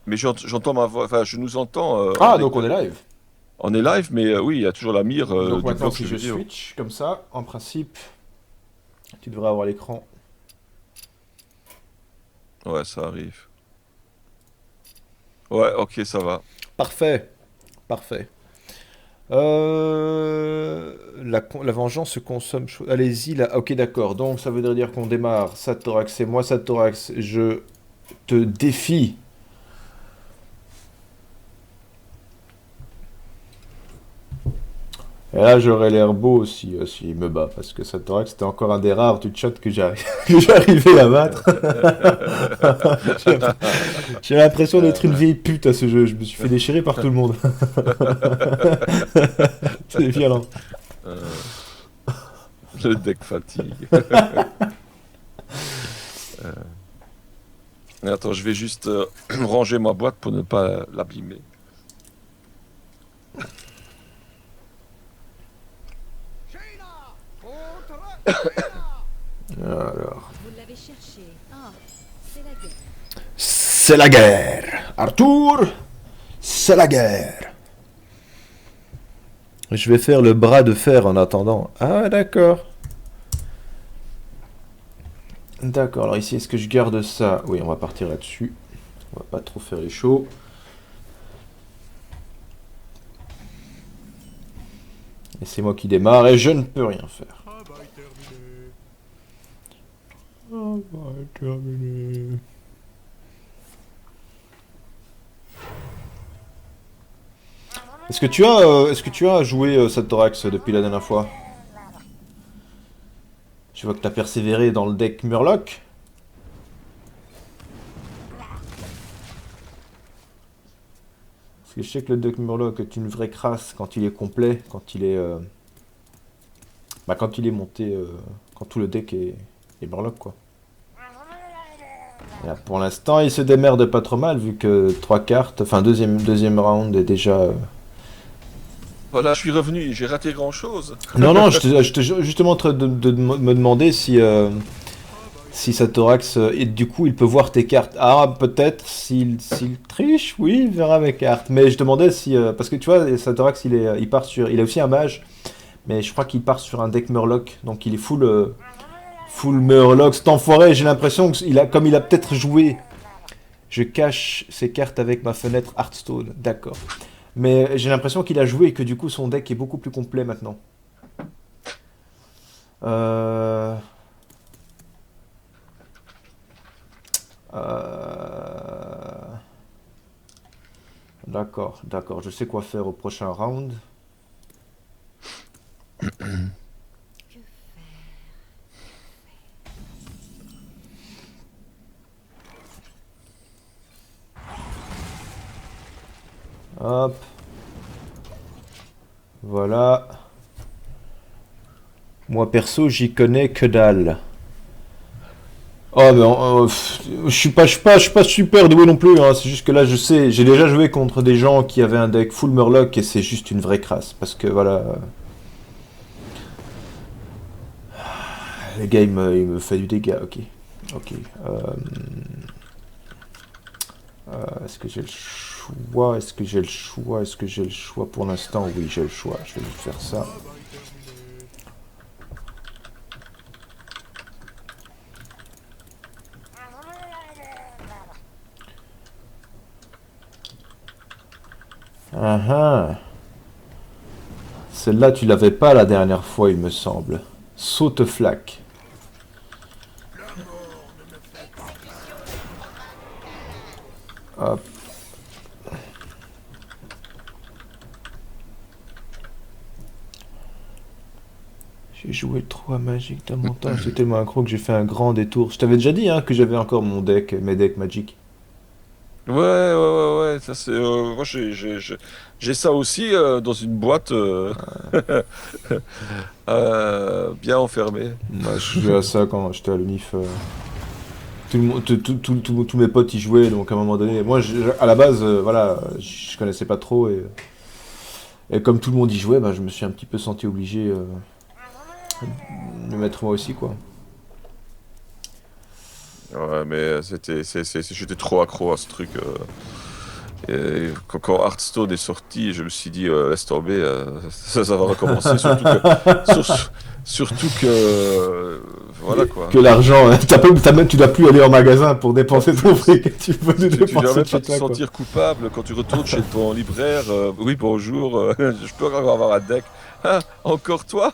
Mais j'entends ma voix, enfin, je nous entends Ah, donc on est live. on est live, mais oui, il y a toujours la mire Donc du maintenant, bloc si jeux je vidéo. switch comme ça, en principe, tu devrais avoir l'écran. Ouais, ça arrive. Ouais, ok, ça va. Parfait, parfait. La vengeance se consomme. Allez-y, là. Ok, d'accord. Donc ça veut dire qu'on démarre. Satorax et moi, Satorax, je te défie. Et là, j'aurais l'air beau si, s'il me bat, parce que Satorax, c'était encore un des rares du chat que que j'arrivais à battre. J'ai j'ai l'impression d'être une Euh, vieille pute à ce jeu. Je me suis fait déchirer par tout le monde. C'est violent. euh, le deck fatigue. Euh, Attends, je vais juste ranger ma boîte pour ne pas l'abîmer. Alors. Vous l'avez cherché. Ah, c'est la guerre. C'est la guerre. Arthur, c'est la guerre. Je vais faire le bras de fer en attendant. Ah, d'accord. D'accord, alors ici, est-ce que je garde ça? Oui, on va partir là-dessus. On va pas trop faire les shows. Et c'est moi qui démarre et je ne peux rien faire. Travail terminé. Est-ce que tu as joué Satorax depuis la dernière fois? Je vois que tu as persévéré dans le deck Murloc. Parce que je sais que le deck Murloc est une vraie crasse quand il est complet, quand il est, quand il est monté, quand tout le deck est Murloc quoi. Et là, pour l'instant, il se démerde pas trop mal vu que trois cartes, enfin deuxième round est déjà. Voilà, je suis revenu, j'ai raté grand-chose. Non non, j'étais justement en train de me demander si Satorax et du coup il peut voir tes cartes. Ah peut-être s'il triche, oui il verra mes cartes. Mais je demandais si parce que tu vois Satorax il a aussi un mage, mais je crois qu'il part sur un deck Murloc, donc il est full Murloc. Cet enfoiré, j'ai l'impression comme il a peut-être joué. Je cache ses cartes avec ma fenêtre Hearthstone, d'accord. Mais j'ai l'impression qu'il a joué et que du coup son deck est beaucoup plus complet maintenant. Euh... Euh... D'accord, d'accord. Je sais quoi faire au prochain round. Que faire? Hop, voilà. Moi perso, j'y connais que dalle. Oh, mais je suis pas super doué non plus. Hein. C'est juste que là, je sais, j'ai déjà joué contre des gens qui avaient un deck full Murloc et c'est juste une vraie crasse. Parce que voilà, le gars il me fait du dégât. Ok, ok. Est-ce que j'ai le choix? Est-ce que j'ai le choix? Est-ce que j'ai le choix pour l'instant? Oui, j'ai le choix. Je vais juste faire ça. Ah ah. Celle-là, tu l'avais pas la dernière fois, il me semble. Saute-flaque. Hop. J'ai joué trop à Magic dans mon temps. J'étais tellement accro que j'ai fait un grand détour. Je t'avais déjà dit hein, que j'avais encore mes decks Magic. Ouais, ouais, ouais, ouais, ça c'est. Moi, j'ai ça aussi dans une boîte bien enfermée. Moi, je jouais à ça quand j'étais à l'UNIF. Tout le monde- tous mes potes y jouaient, donc à un moment donné, moi, à la base, voilà, je connaissais pas trop et comme tout le monde y jouait, bah, je me suis un petit peu senti obligé de me mettre moi aussi, quoi. Ouais, mais j'étais trop accro à ce truc. Et quand Hearthstone est sorti, je me suis dit, laisse tomber, ça va recommencer. Sur- surtout que, voilà quoi. Que l'argent, tu dois plus aller en magasin pour En dépenser ton plus, fric, tu peux le tu dois dépenser même de pas chez te toi, quoi. sentir coupable quand tu retournes chez ton libraire. Oui, bonjour, je peux encore avoir un deck. Ah, encore toi?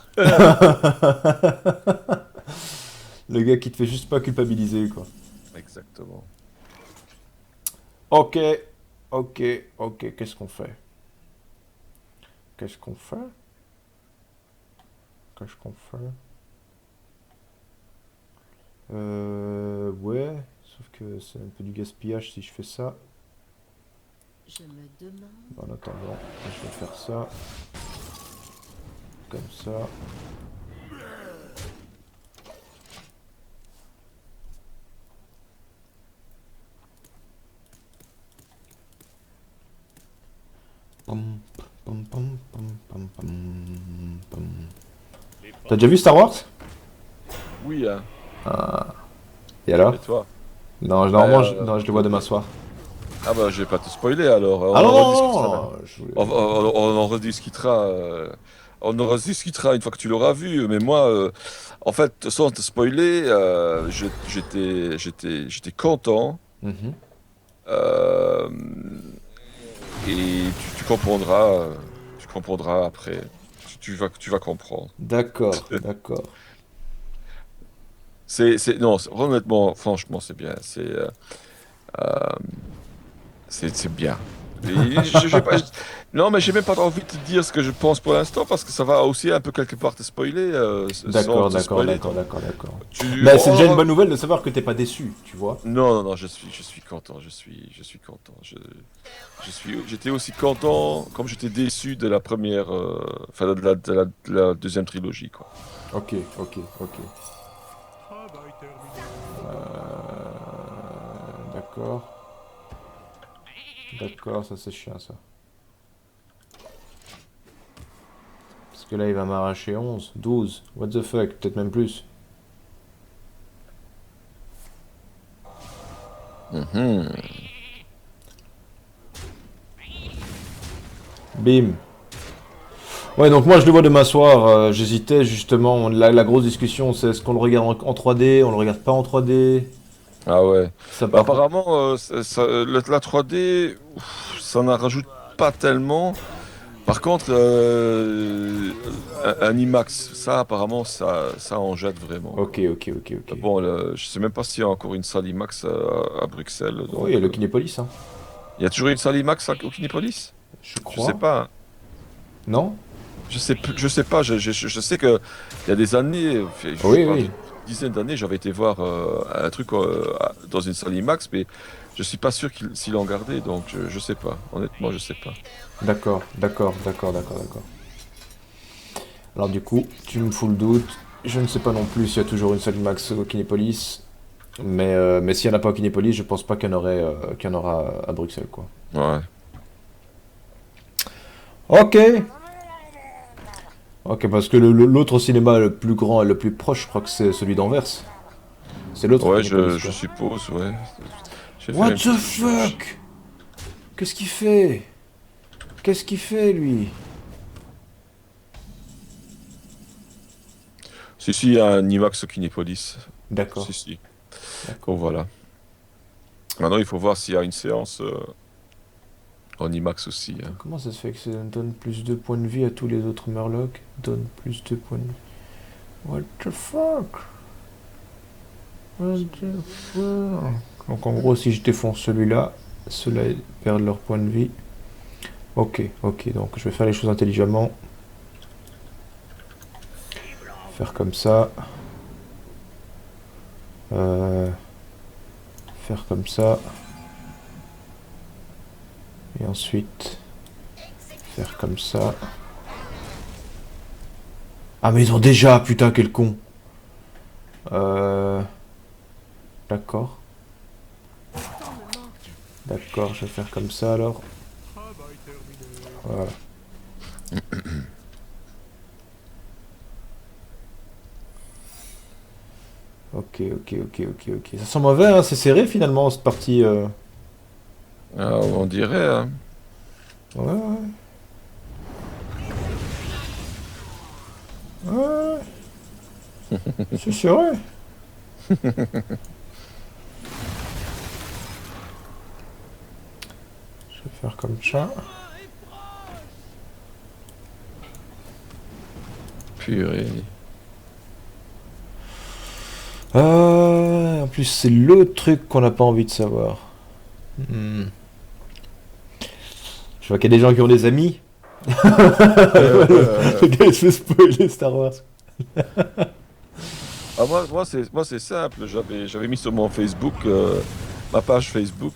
Le gars qui te fait juste pas culpabiliser, quoi. Exactement. Ok, ok, ok, qu'est-ce qu'on fait? Qu'est-ce qu'on fait? Qu'est-ce qu'on fait? Ouais, sauf que c'est un peu du gaspillage si je fais ça. Je me demande. En attendant, je vais faire ça. Comme ça. Pom, pom, pom, pom, pom, pom, pom. T'as déjà vu Star Wars? Oui, hein. Et alors? Et toi? Non, Bah, normalement, non, je le vois demain soir. ah bah, je vais pas te spoiler alors. Ah On non, en non, non, rediscutera. non, On en rediscutera. On en rediscutera une fois que tu l'auras vu. Mais moi, en fait, sans te spoiler, j'étais content. Mhm. euh, et tu comprendras après. Tu vas comprendre. D'accord, d'accord. Non, honnêtement, franchement, c'est bien. Euh, c'est bien. J'ai pas, non, mais j'ai même pas envie de te dire ce que je pense pour l'instant parce que ça va aussi un peu quelque part te spoiler, sans D'accord, te d'accord, spoiler. d'accord, Donc, d'accord, d'accord. tu, Mais c'est déjà une on- bonne nouvelle de savoir que t'es pas déçu, tu vois. non, non, non, je suis content, je suis content. J'étais aussi content comme j'étais déçu de la première, enfin de la deuxième trilogie, quoi. Ok, ok, ok. D'accord. D'accord, ça c'est chiant ça. Parce que là il va m'arracher 11, 12. What the fuck, peut-être même plus. Mhm. Bim. Ouais, donc moi je le vois demain soir. J'hésitais justement. La grosse discussion c'est est-ce qu'on le regarde en 3D, on le regarde pas en 3D. Ah ouais. Ça Bah, par contre. apparemment, la 3D, ça n'en rajoute pas tellement. Par contre, un IMAX, ça apparemment, ça en jette vraiment, Ok, quoi. ok, ok, ok. Bon, je sais même pas s'il y a encore une salle IMAX à Bruxelles, Oui, il y a donc le Kinépolis, hein. il y a toujours une salle IMAX au Kinépolis? Je Je sais crois. pas, hein. Non? Je sais pas. Je sais que il y a des années, je Oui, parle oui. d'une dizaine d'années, j'avais été voir un truc dans une salle IMAX, mais je suis pas sûr s'ils l'ont gardé, donc je sais pas. Honnêtement, je sais pas. D'accord, d'accord, d'accord, d'accord, d'accord. Alors du coup, tu me fous le doute. Je ne sais pas non plus s'il y a toujours une salle Max au Kinépolis. Mais s'il n'y en a pas au Kinépolis, je pense pas qu'il y en aura à Bruxelles, quoi. Ouais. Ok. Ok, parce que l'autre cinéma le plus grand et le plus proche, je crois que c'est celui d'Anvers. C'est l'autre Ouais, Kinépolis, je quoi. suppose, ouais. Je vais faire What une the petite recherche. fuck? Qu'est-ce qu'il fait? Qu'est-ce qu'il fait, lui? Si, si, il y a un IMAX au Kinépolis. Si, D'accord, si. Bon, d'accord. voilà. Maintenant, il faut voir s'il y a une séance en IMAX aussi, hein. Comment ça se fait que ça donne plus de points de vie à tous les autres Murlocs? Donne plus de points de vie. What the fuck? What the fuck? Donc en gros, si je défonce celui-là, ceux-là perdent leur point de vie. Ok, ok, donc je vais faire les choses intelligemment. Faire comme ça. Euh, faire comme ça. Et ensuite, faire comme ça. Ah mais ils ont déjà, putain, quel con. Euh, d'accord. Tant me manque. D'accord, je vais faire comme ça alors. Voilà. Ok. ok. Ça sent mauvais, hein, c'est serré finalement cette partie. Ah, on dirait, hein. Ouais. Ouais. C'est serré. Je vais faire comme ça. Purée. En plus, c'est le truc qu'on n'a pas envie de savoir. Hmm. Je vois qu'il y a des gens qui ont des amis. Le gars, il se fait spoiler Star Wars. Ah, moi, c'est simple. J'avais mis sur mon Facebook, ma page Facebook,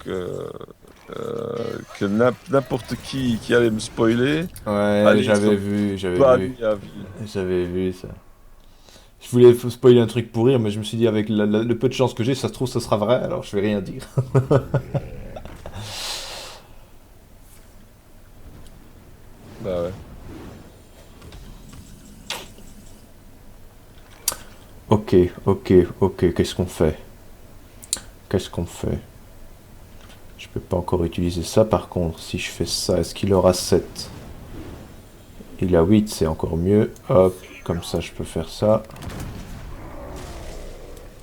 que n'importe qui allait me spoiler, Ouais, allez, j'avais sur vu, pas nuit à vie. j'avais vu ça. Je voulais spoiler un truc pour rire, mais je me suis dit, avec le peu de chance que j'ai, ça se trouve, ça sera vrai, alors je vais rien dire. Bah ouais. Ok, qu'est-ce qu'on fait? Je peux pas encore utiliser ça, par contre, si je fais ça, est-ce qu'il aura 7? Il a 8, c'est encore mieux. Hop, comme ça, je peux faire ça.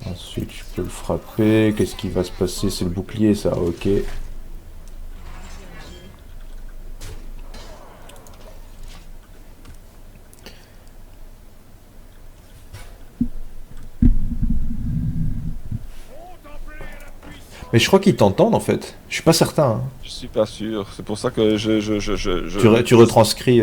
Ensuite, je peux le frapper. Qu'est-ce qui va se passer? C'est le bouclier, ça, ok. Mais je crois qu'ils t'entendent, en fait. Je suis pas certain, hein. Je suis pas sûr. C'est pour ça que Tu retranscris...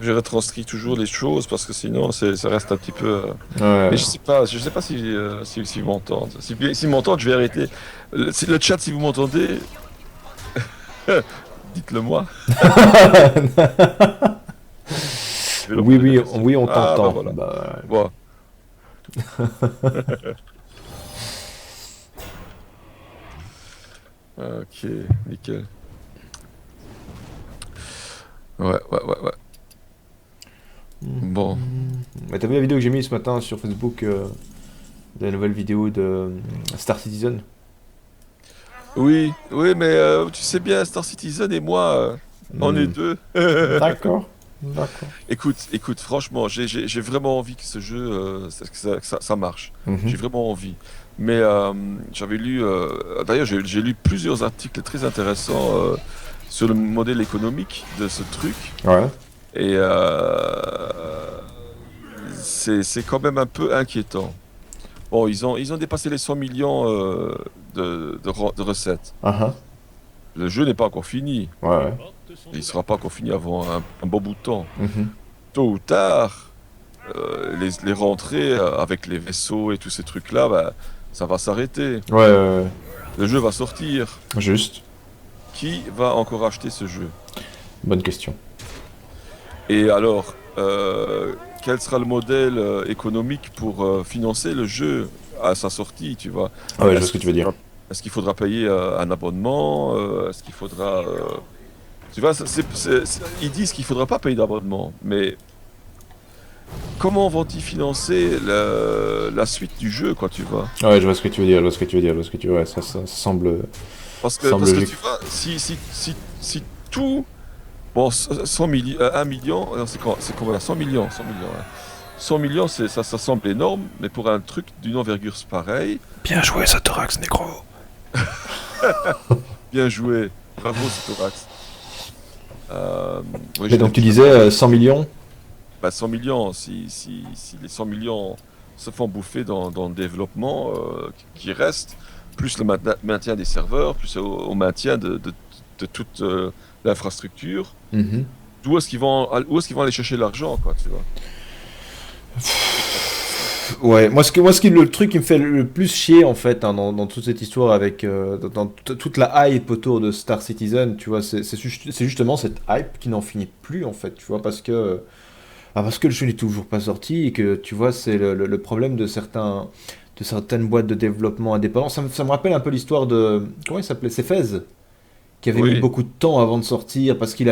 je retranscris toujours les choses parce que sinon ça reste un petit peu. Ouais. Mais je sais pas s'ils m'entendent. S'ils m'entendent, je vais arrêter. Le chat, si vous m'entendez, dites-le moi. Je vais leur Oui, poser oui, la question. oui, on Ah, bah t'entend. voilà. Bah, Bon. Ok, nickel. Ouais. Bon. Mais t'as vu la vidéo que j'ai mise ce matin sur Facebook de la nouvelle vidéo de Star Citizen? Oui, mais tu sais bien, Star Citizen et moi, on est Hmm. deux. D'accord. Écoute, franchement, j'ai vraiment envie que ce jeu, ça marche. Mhm. J'ai vraiment envie. Mais j'avais lu, d'ailleurs, j'ai lu plusieurs articles très intéressants sur le modèle économique de ce truc. Ouais. Et c'est quand même un peu inquiétant. Bon, ils ont dépassé les 100 millions de recettes. Ah, Le jeu n'est pas encore fini. ouais. Il ne sera pas encore fini avant un bon bout de temps. Mhm. Tôt ou tard, les rentrées avec les vaisseaux et tous ces trucs-là, bah, ça va s'arrêter. Ouais. Le jeu va sortir. Juste. Qui va encore acheter ce jeu? Bonne question. Et alors, quel sera le modèle économique pour financer le jeu à sa sortie, tu vois? Ah ouais, je vois Est-ce ce que qu'il tu veux dire. faudra, est-ce qu'il faudra payer un abonnement? Est-ce qu'il faudra... Tu vois, ils disent qu'il faudra pas payer d'abonnement, mais comment vont-ils financer la suite du jeu, quoi, tu vois? Ouais, je vois ce que tu veux dire, Ouais, ça semble, semble Parce que logique. tu vois, si tout... Bon, 100 millions, 1 million, non, c'est combien? 100 millions, 100 millions, ouais. 100 millions, ça semble énorme, mais pour un truc d'une envergure pareille, Bien joué, Satorax, négro. bien joué, bravo Citorax. Oui, Mais donc tu disais 100 millions? 100 millions, si les 100 millions se font bouffer dans le développement qui reste, plus le maintien des serveurs, plus au maintien de toute l'infrastructure, Mhm. où est-ce qu'ils vont aller chercher l'argent, quoi, tu vois? Ouais, le truc qui me fait le plus chier en fait hein, dans toute cette histoire avec toute la hype autour de Star Citizen, tu vois, c'est justement cette hype qui n'en finit plus en fait, tu vois, parce que le jeu n'est toujours pas sorti et que tu vois, c'est le problème de certaines boîtes de développement indépendants. Ça me rappelle un peu l'histoire de comment il s'appelait, c'est Fez qui avait mis Oui, beaucoup de temps avant de sortir parce que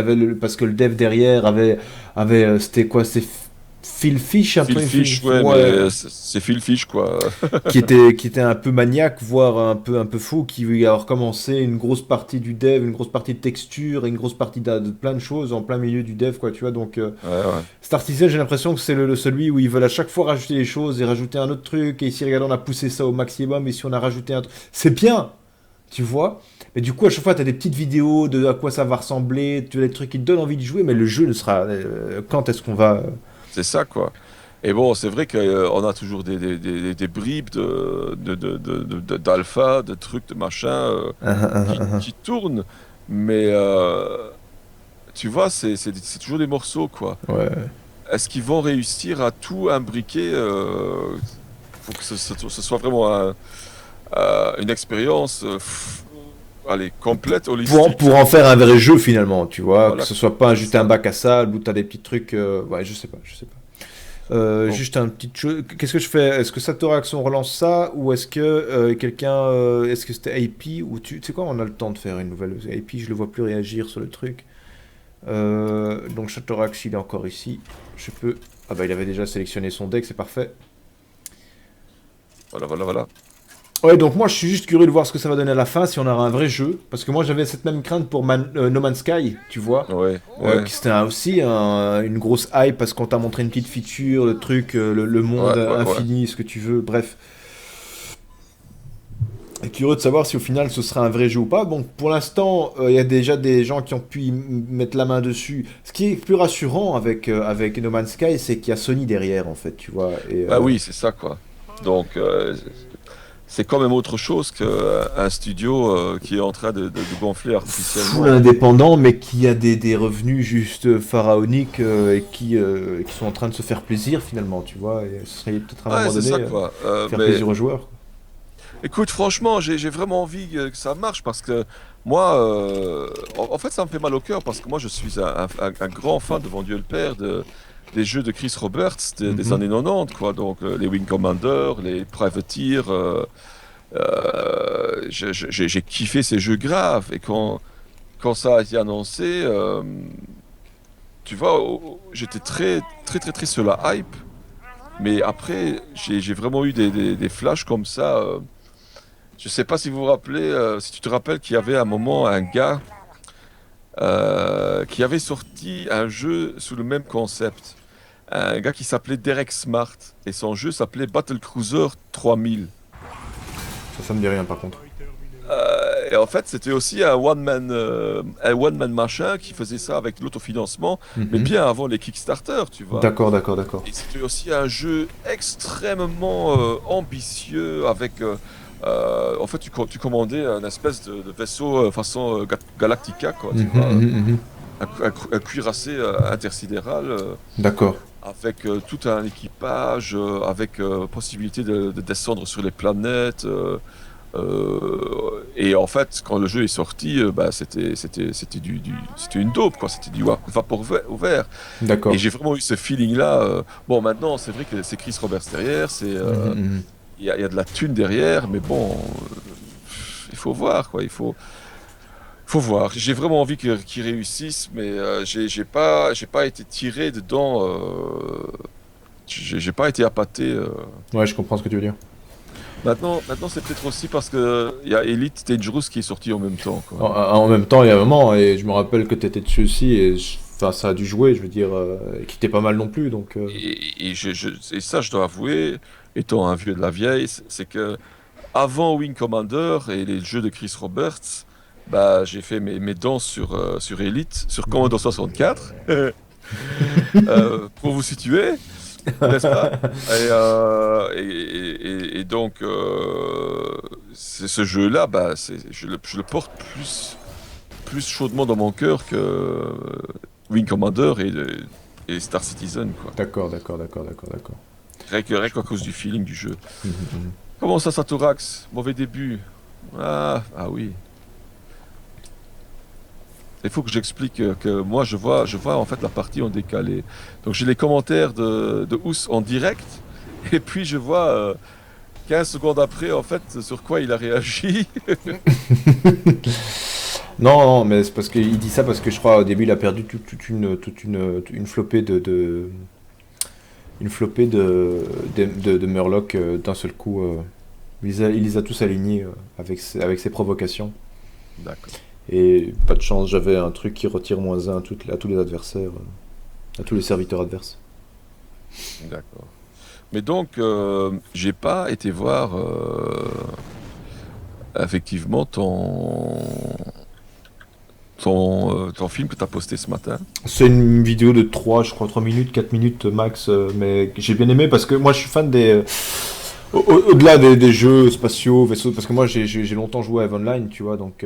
le dev derrière avait c'était quoi, Phil Fish, un Phil truc, Fish, ouais, mais c'est Phil Fish, quoi. qui était un peu maniaque, voire un peu fou, qui a recommencé une grosse partie du dev, une grosse partie de texture, et une grosse partie de plein de choses en plein milieu du dev, quoi, tu vois. Donc, Ouais, ouais. Star Citizen, j'ai l'impression que c'est celui où ils veulent à chaque fois rajouter des choses et rajouter un autre truc, et ici, regarde, on a poussé ça au maximum, et si on a rajouté un truc, c'est bien, tu vois. Mais du coup, à chaque fois, tu as des petites vidéos de à quoi ça va ressembler, tu as des trucs qui te donnent envie de jouer, mais le jeu ne sera. Quand est-ce qu'on va. C'est ça, quoi. Et bon, c'est vrai qu'on a toujours des bribes d'alpha, de trucs, de machin qui tournent, mais tu vois, c'est toujours des morceaux, quoi. Ouais. Est-ce qu'ils vont réussir à tout imbriquer pour que ce soit vraiment une expérience allez, complète, holistique? Pour en faire un vrai jeu finalement, tu vois, que Voilà, ce soit pas c'est juste un ça. bac à sable où t'as des petits trucs. Ouais, je sais pas, je sais pas. Donc, Juste un petit chose. Qu'est-ce que je fais? Est-ce que Satorax on relance ça ou est-ce que quelqu'un, est-ce que c'était AP ou tu sais quoi? On a le temps de faire une nouvelle. AP, je le vois plus réagir sur le truc. Donc Satorax, il est encore ici. Je peux. Ah bah il avait déjà sélectionné son deck, c'est parfait. voilà, voilà, voilà. Ouais, donc moi je suis juste curieux de voir ce que ça va donner à la fin, si on aura un vrai jeu. Parce que moi j'avais cette même crainte pour No Man's Sky, tu vois. Ouais, ouais, Qui c'était aussi une grosse hype parce qu'on t'a montré une petite feature, le truc, le monde ouais, ouais, ouais. infini, ce que tu veux, bref. Et curieux de savoir si au final ce sera un vrai jeu ou pas. Bon, pour l'instant, il y a déjà des gens qui ont pu mettre la main dessus. Ce qui est plus rassurant avec No Man's Sky, c'est qu'il y a Sony derrière, en fait, tu vois. Et, Bah oui, c'est ça, quoi. Donc, c'est quand même autre chose qu'un studio qui est en train de gonfler full artificiellement. indépendant, mais qui a des revenus juste pharaoniques et qui sont en train de se faire plaisir finalement, tu vois. Et ce serait peut-être à un Ouais, moment c'est donné ça, quoi. faire Mais plaisir aux joueurs. écoute, franchement, j'ai vraiment envie que ça marche parce que moi, en fait, ça me fait mal au cœur parce que moi, je suis un grand fan devant Dieu le Père des jeux de Chris Roberts des Mhm. années 90, quoi. Donc, les Wing Commander, les Privateer. J'ai kiffé ces jeux graves. Et quand ça a été annoncé, tu vois, j'étais très, très, très, très sur la hype. Mais après, j'ai vraiment eu des flashs comme ça. Je sais pas si vous vous rappelez, si tu te rappelles qu'il y avait à un moment un gars qui avait sorti un jeu sous le même concept. Un gars qui s'appelait Derek Smart. Et son jeu s'appelait Battle Cruiser 3000. Ça me dit rien par contre. Et en fait, c'était aussi un one man machin qui faisait ça avec l'autofinancement, mais Mhm. bien avant les Kickstarter, tu vois. D'accord, d'accord, d'accord. Et c'était aussi un jeu extrêmement ambitieux avec. En fait, tu commandais un espèce de vaisseau façon Galactica, quoi, tu Mhm, vois. mhm, mhm. Un cuirassé intersidéral D'accord. avec tout un équipage, avec possibilité de descendre sur les planètes. Et en fait, quand le jeu est sorti, bah, c'était une dope, quoi. C'était du vapeur ouvert. Et D'accord. j'ai vraiment eu ce feeling-là. Bon, maintenant, c'est vrai que c'est Chris Roberts derrière, Mhm, mhm. il y a de la thune derrière, mais bon, il faut voir, quoi. Il faut voir. J'ai vraiment envie qu'il réussisse, mais j'ai pas été tiré dedans. J'ai pas été appâté. Ouais, je comprends ce que tu veux dire. Maintenant, c'est peut-être aussi parce que il y a Elite Dangerous qui est sorti en même temps, quoi. En même temps, il y a un moment, et je me rappelle que tu étais dessus aussi, et enfin, ça a dû jouer, je veux dire, et qui était pas mal non plus, donc. Et ça, je dois avouer, étant un vieux de la vieille, c'est que avant Wing Commander et les jeux de Chris Roberts, bah, j'ai fait mes dents sur Elite, sur Mhm. Commodore 64, pour vous situer, n'est-ce pas? Et donc, ce jeu-là, bah, je le porte plus chaudement dans mon cœur que Wing Commander et Star Citizen, quoi. D'accord, d'accord, d'accord, d'accord, d'accord. Rien qu'à cause du feeling du jeu. Mhm, mhm. Comment ça, Satorax? Mauvais début. Ah oui. Il faut que j'explique que moi, je vois en fait la partie en décalé. Donc j'ai les commentaires de Ous en direct, et puis je vois 15 secondes après, en fait, sur quoi il a réagi. Non, non, mais c'est parce qu'il dit ça parce que je crois au début il a perdu toute une flopée une flopée de Murloc d'un seul coup. Il les a tous alignés avec ses provocations. D'accord. Et pas de chance, j'avais un truc qui retire -1 à tous les adversaires, à tous les serviteurs adverses. D'accord. Mais donc, j'ai pas été voir effectivement ton film que tu as posté ce matin. C'est une vidéo de 3 je crois, 3 minutes, 4 minutes max, mais que j'ai bien aimé parce que moi je suis fan des. Au-delà des jeux spatiaux, vaisseaux, parce que moi j'ai longtemps joué à EVE Online, tu vois, donc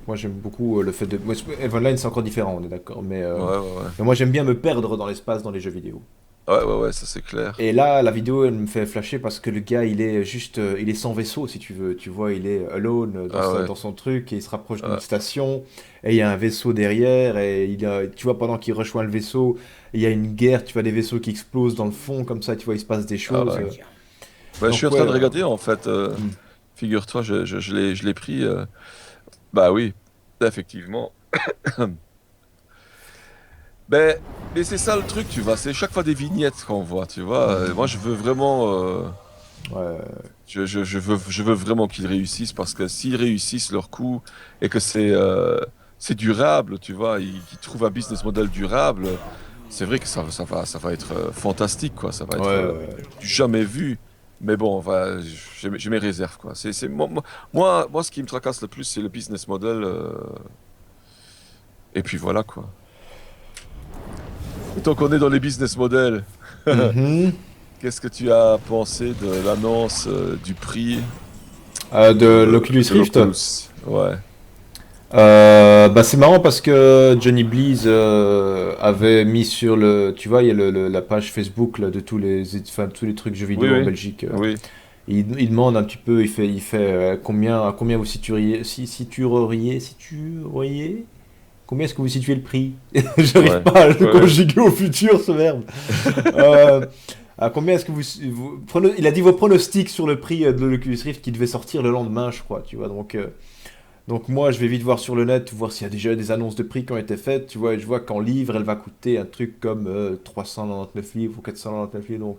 moi j'aime beaucoup le fait de. Moi, EVE Online c'est encore différent, on est d'accord, Ouais, ouais, ouais. mais moi j'aime bien me perdre dans l'espace dans les jeux vidéo. Ouais, ouais, ouais, ça c'est clair. Et là, la vidéo, elle me fait flasher parce que le gars, il est juste, il est sans vaisseau, si tu veux. Tu vois, il est alone Ah ouais. dans son truc et il se rapproche d'une Ah, station et il y a un vaisseau derrière et tu vois, pendant qu'il rejoint le vaisseau, il y a une guerre, tu vois des vaisseaux qui explosent dans le fond comme ça, tu vois, il se passe des ah choses. ouais. Bah, je suis Donc en train ouais. de regarder en fait. Hmm. Figure-toi, je l'ai pris. Bah oui, effectivement. Ben, mais c'est ça le truc, tu vois. C'est chaque fois des vignettes qu'on voit, tu vois. Moi, je veux vraiment. Ouais. Je veux vraiment qu'ils réussissent parce que s'ils réussissent leur coup et que c'est durable, tu vois, qu'ils trouvent un business model durable, c'est vrai que ça va être fantastique, quoi. Ça va Ouais, être ouais. du jamais vu. Mais bon, j'ai mes réserves, quoi. Moi, ce qui me tracasse le plus, c'est le business model. Et puis voilà, quoi. Et tant qu'on est dans les business models, Mhm. qu'est-ce que tu as pensé de l'annonce du prix De l'Oculus de Rift. l'Oculus? Ouais. Bah c'est marrant parce que Johnny Blees avait mis sur tu vois, il y a la page Facebook là, de tous les trucs jeux Oui, vidéo en oui, Belgique. oui. Il demande un petit peu, il fait à combien vous combien est-ce que vous situez le prix? J'arrive Ouais, pas à le ouais, ouais. conjuguer au futur ce verbe. Euh, à combien est-ce que il a dit vos pronostics sur le prix de l'Oculus Rift qui devait sortir le lendemain, je crois, tu vois. Donc moi, je vais vite voir sur le net, voir s'il y a déjà des annonces de prix qui ont été faites, tu vois, et je vois qu'en livre, elle va coûter un truc comme 399 livres ou 499 livres, donc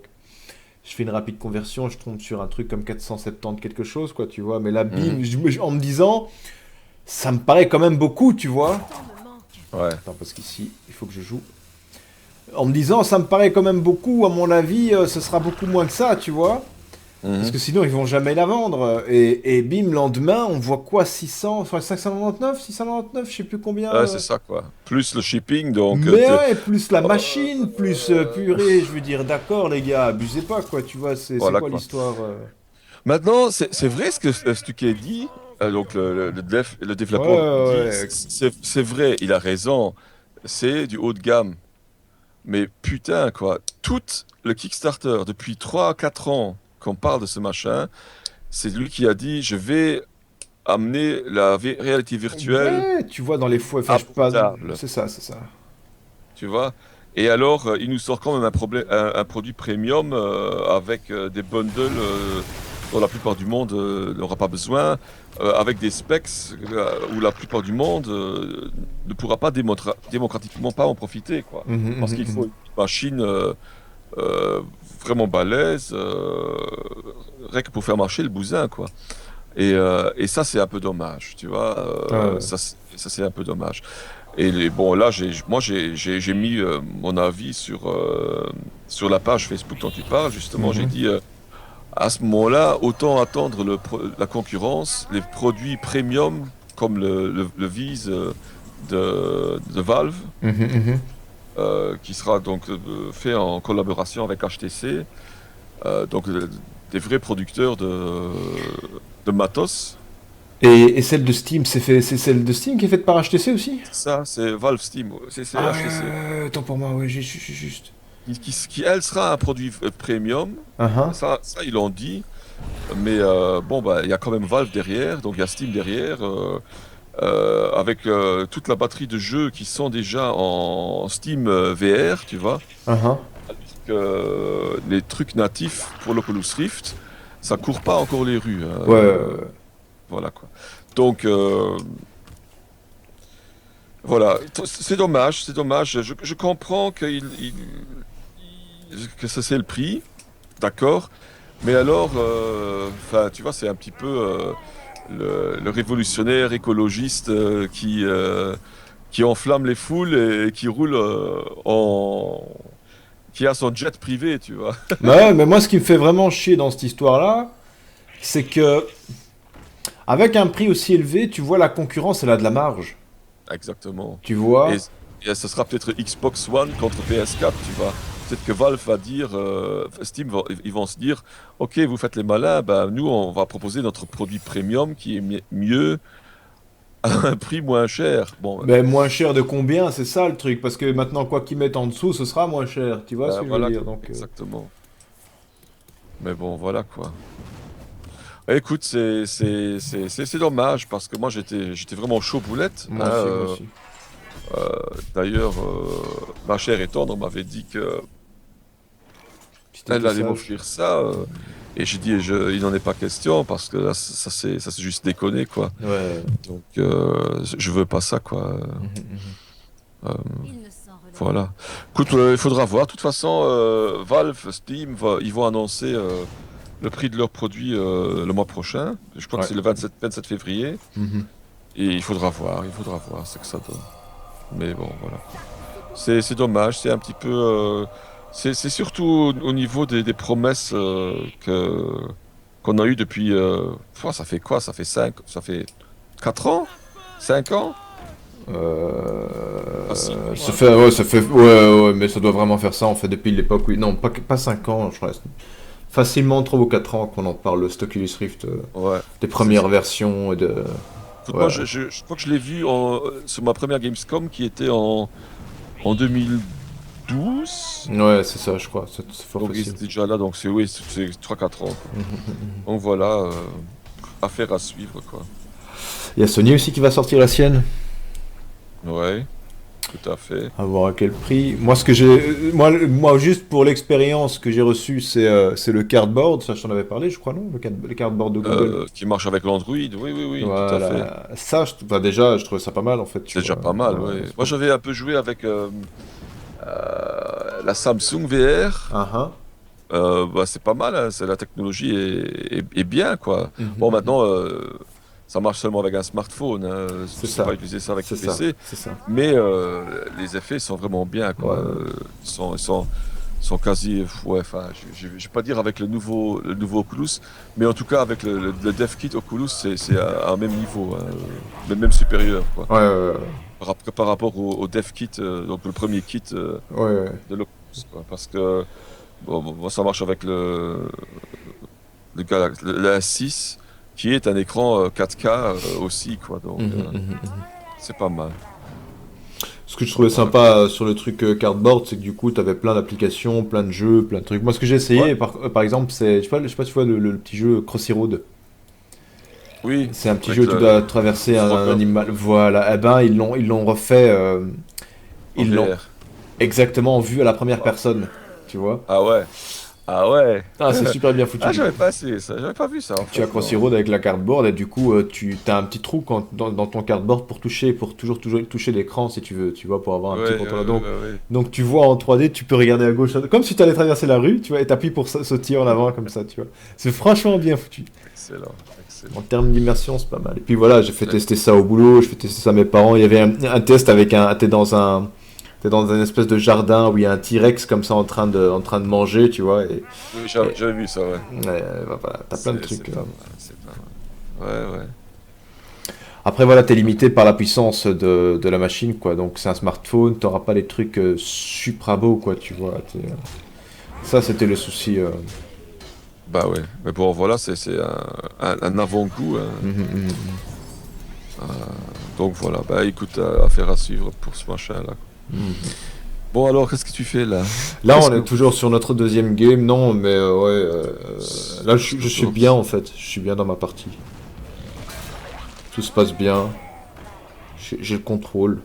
je fais une rapide conversion, je tombe sur un truc comme 470 quelque chose, quoi, tu vois, mais là, Mhm. bim, en me disant, ça me paraît quand même beaucoup, tu vois. Le temps me manque. Ouais. Attends, parce qu'ici, il faut que je joue. En me disant, ça me paraît quand même beaucoup, à mon avis, ce sera beaucoup moins que ça, tu vois. Parce Mhm. que sinon, ils vont jamais la vendre. Et bim, lendemain, on voit quoi 600, enfin 599, 699, je sais plus combien. Ouais, c'est ça, quoi. Plus le shipping, donc Mais ouais, plus la machine, plus euh, purée, je veux dire, d'accord les gars, abusez pas quoi, tu vois, c'est voilà, quoi quoi. l'histoire Maintenant, c'est vrai ce que tu as dit, donc le Ouais, développeur dit, ouais, c'est vrai, il a raison, c'est du haut de gamme. Mais putain, quoi, tout le Kickstarter, depuis 3 4 ans qu'on parle de ce machin, c'est lui qui a dit, je vais amener la réalité virtuelle ouais, tu vois, dans les fois, enfin, je pas, abordable, c'est ça. tu vois. Et alors, il nous sort quand même un produit premium avec des bundles dont la plupart du monde n'aura pas besoin, avec des specs où la plupart du monde ne pourra pas démocratiquement pas en profiter, quoi. Mhm, Parce mhm, qu'il faut mhm. une machine euh, vraiment balèze, rien que pour faire marcher le bousin, quoi. Et ça, c'est un peu dommage, tu vois. Ouais. Ça, c'est un peu dommage. Bon, là, moi, j'ai mis mon avis sur la page Facebook dont tu parles. Justement, j'ai Mhm. dit, à ce moment-là, autant attendre la concurrence, les produits premium, comme le Vise de Valve, Mhm, mhm. qui sera donc fait en collaboration avec HTC, donc des vrais producteurs de matos. Et celle de Steam, c'est celle de Steam qui est faite par HTC aussi? Ça, c'est Valve Steam, c'est Ah HTC. attends pour moi, ouais, j'ai juste. Elle sera un produit premium, Ah ah. ça ils l'ont dit, mais bon, bah, il y a quand même Valve derrière, donc il y a Steam derrière, avec toute la batterie de jeux qui sont déjà en Steam VR, tu vois, Ah ah. que les trucs natifs pour l'Oculus Rift, ça court pas encore les rues, Ouais, voilà quoi. Donc, voilà, c'est dommage, c'est dommage. Je comprends qu'il que ça c'est le prix, d'accord. Mais alors, enfin, tu vois, c'est un petit peu le révolutionnaire écologiste qui enflamme les foules et qui roule qui a son jet privé, tu vois. Mais ouais, mais moi, ce qui me fait vraiment chier dans cette histoire-là, c'est que avec un prix aussi élevé, tu vois, la concurrence, elle a de la marge. Exactement. Tu Et, vois? et ce sera peut-être Xbox One contre PS4, tu vois. Peut-être que Valve va dire, Steam, ils vont se dire, OK, vous faites les malins, bah, nous, on va proposer notre produit premium qui est mieux à un prix moins cher. Bon, Mais moins cher de combien, c'est ça le truc. Parce que maintenant, quoi qu'ils mettent en dessous, ce sera moins cher. Tu vois ce bah, que je veux voilà, dire? Donc, exactement. Mais bon, voilà quoi. Écoute, c'est dommage parce que moi, j'étais vraiment chaud boulette, hein, moi aussi, moi aussi. d'ailleurs, ma chère et tendre m'avait dit que Si elle t'étais allait sage. m'offrir ça. Et j'ai dit, il n'en est pas question parce que là, ça c'est juste déconné, quoi. Ouais. Donc, je veux pas ça, quoi. Mhm, mhm. Euh, Il ne s'en relève voilà. Écoute, il faudra voir. De toute façon, Valve, Steam, ils vont annoncer le prix de leurs produits le mois prochain. Je crois que Ouais. c'est le 27 février. Mhm. Et il faudra voir ce que ça donne. Mais bon, voilà, quoi. C'est dommage, c'est un petit peu. C'est surtout au niveau des promesses qu'on a eues depuis. Ça fait quoi? Ça fait 4 ans? 5 ans? Facilement, Ça hein. fait, ouais, ça fait, ouais, ouais, mais ça doit vraiment faire ça, en fait, depuis l'époque, oui. Non, pas 5 ans, je crois. Facilement 3 ou 4 ans qu'on en parle, le Oculus Rift, Ouais. des C'est premières versions et de. Écoute, moi, Ouais, je crois que je l'ai vu sur ma première Gamescom qui était en 2012. ouais, c'est ça, je crois. C'est fort Donc, ils facile. étaient déjà là, donc oui, c'est 3-4 ans, quoi. Mhm, mhm. Donc voilà, affaire à suivre, quoi. Il y a Sony aussi qui va sortir la sienne. Ouais, tout à fait. À voir à quel prix. Moi, ce que j'ai, moi, juste pour l'expérience que j'ai reçue, c'est le cardboard. Ça, je t'en avais parlé, je crois, non? Le cardboard de Google. Qui marche avec l'Android, oui, oui, oui, tout à fait. Voilà. Ça, bah, déjà, je trouvais ça pas mal, en fait, tu C'est déjà vois. pas mal, Ouais, oui. c'est Moi, pas- j'avais un peu joué avec la Samsung VR. Ah, ah. Bah, c'est pas mal, hein, la technologie est bien, quoi. Mhm, Bon, mhm. maintenant, ça marche seulement avec un smartphone, hein. C'est Tu sais pas ça. utiliser ça avec C'est le ça. PC, C'est ça. mais les effets sont vraiment bien, quoi. Ouais. Ils sont quasi, ouais, enfin, je vais pas dire avec le nouveau Oculus, mais en tout cas avec le dev kit Oculus, c'est à un même niveau, hein, même supérieur, quoi. Ouais, ouais, Par rapport au dev kit, donc le premier kit ouais. Ouais, ouais. de l'Oculus, quoi. Parce que bon, ça marche avec le A6, qui est un écran 4K aussi, quoi. Donc Mhm, mhm, mhm. c'est pas mal. Ce que je trouvais Voilà. sympa sur le truc cardboard, c'est que du coup, t'avais plein d'applications, plein de jeux, plein de trucs. Moi, ce que j'ai Ouais, essayé, par exemple, c'est, je sais pas si tu vois le petit jeu Crossy Road. oui, C'est un petit jeu avec où tu dois traverser le un Frogger animal. Voilà. Eh ben, ils l'ont refait. en Ils l'ont VR. exactement vu à la première Wow. personne. Tu vois? Ah ouais, ah ouais. Ah, c'est super bien Ah, foutu. j'avais pas essayé ça, j'avais pas vu ça en Tu as fait, Crossy non. Road avec la cardboard et du coup, tu as un petit trou dans ton cardboard pour toucher, toujours toucher l'écran si tu veux, tu vois, pour avoir un Ouais, petit ouais, contrôleur. ouais, ouais, ouais. Donc tu vois en 3D, tu peux regarder à gauche, comme si tu allais traverser la rue, tu vois, et t'appuies pour sauter en avant comme ça, tu vois. C'est franchement bien foutu. Excellent, En excellent. termes d'immersion, c'est pas mal. Et puis voilà, j'ai fait Ouais. tester ça au boulot, je fais tester ça à mes parents. Il y avait un test avec t'es dans un espèce de jardin où il y a un T-Rex comme ça en train de manger, tu vois. Oui, Et- j'avais vu ça, ouais. voilà, t'as plein de C'est trucs. pas mal, c'est pas mal. Ouais, ouais. Après, voilà, t'es limité par la puissance de la machine, quoi. Donc, c'est un smartphone, t'auras pas les trucs supra beaux, quoi, tu vois. Ça, c'était le souci. Bah ouais, mais bon, voilà, c'est un avant-goût, hein. Mhm, mhm, mhm. Donc voilà, bah écoute, affaire à suivre pour ce machin-là. Mhm. Bon alors, qu'est-ce que tu fais là? Là, Qu'est-ce on que est vous toujours sur notre deuxième game, non, mais ouais. Là, je suis toujours, bien, en fait. Je suis bien dans ma partie. Tout se passe bien. J'ai le contrôle.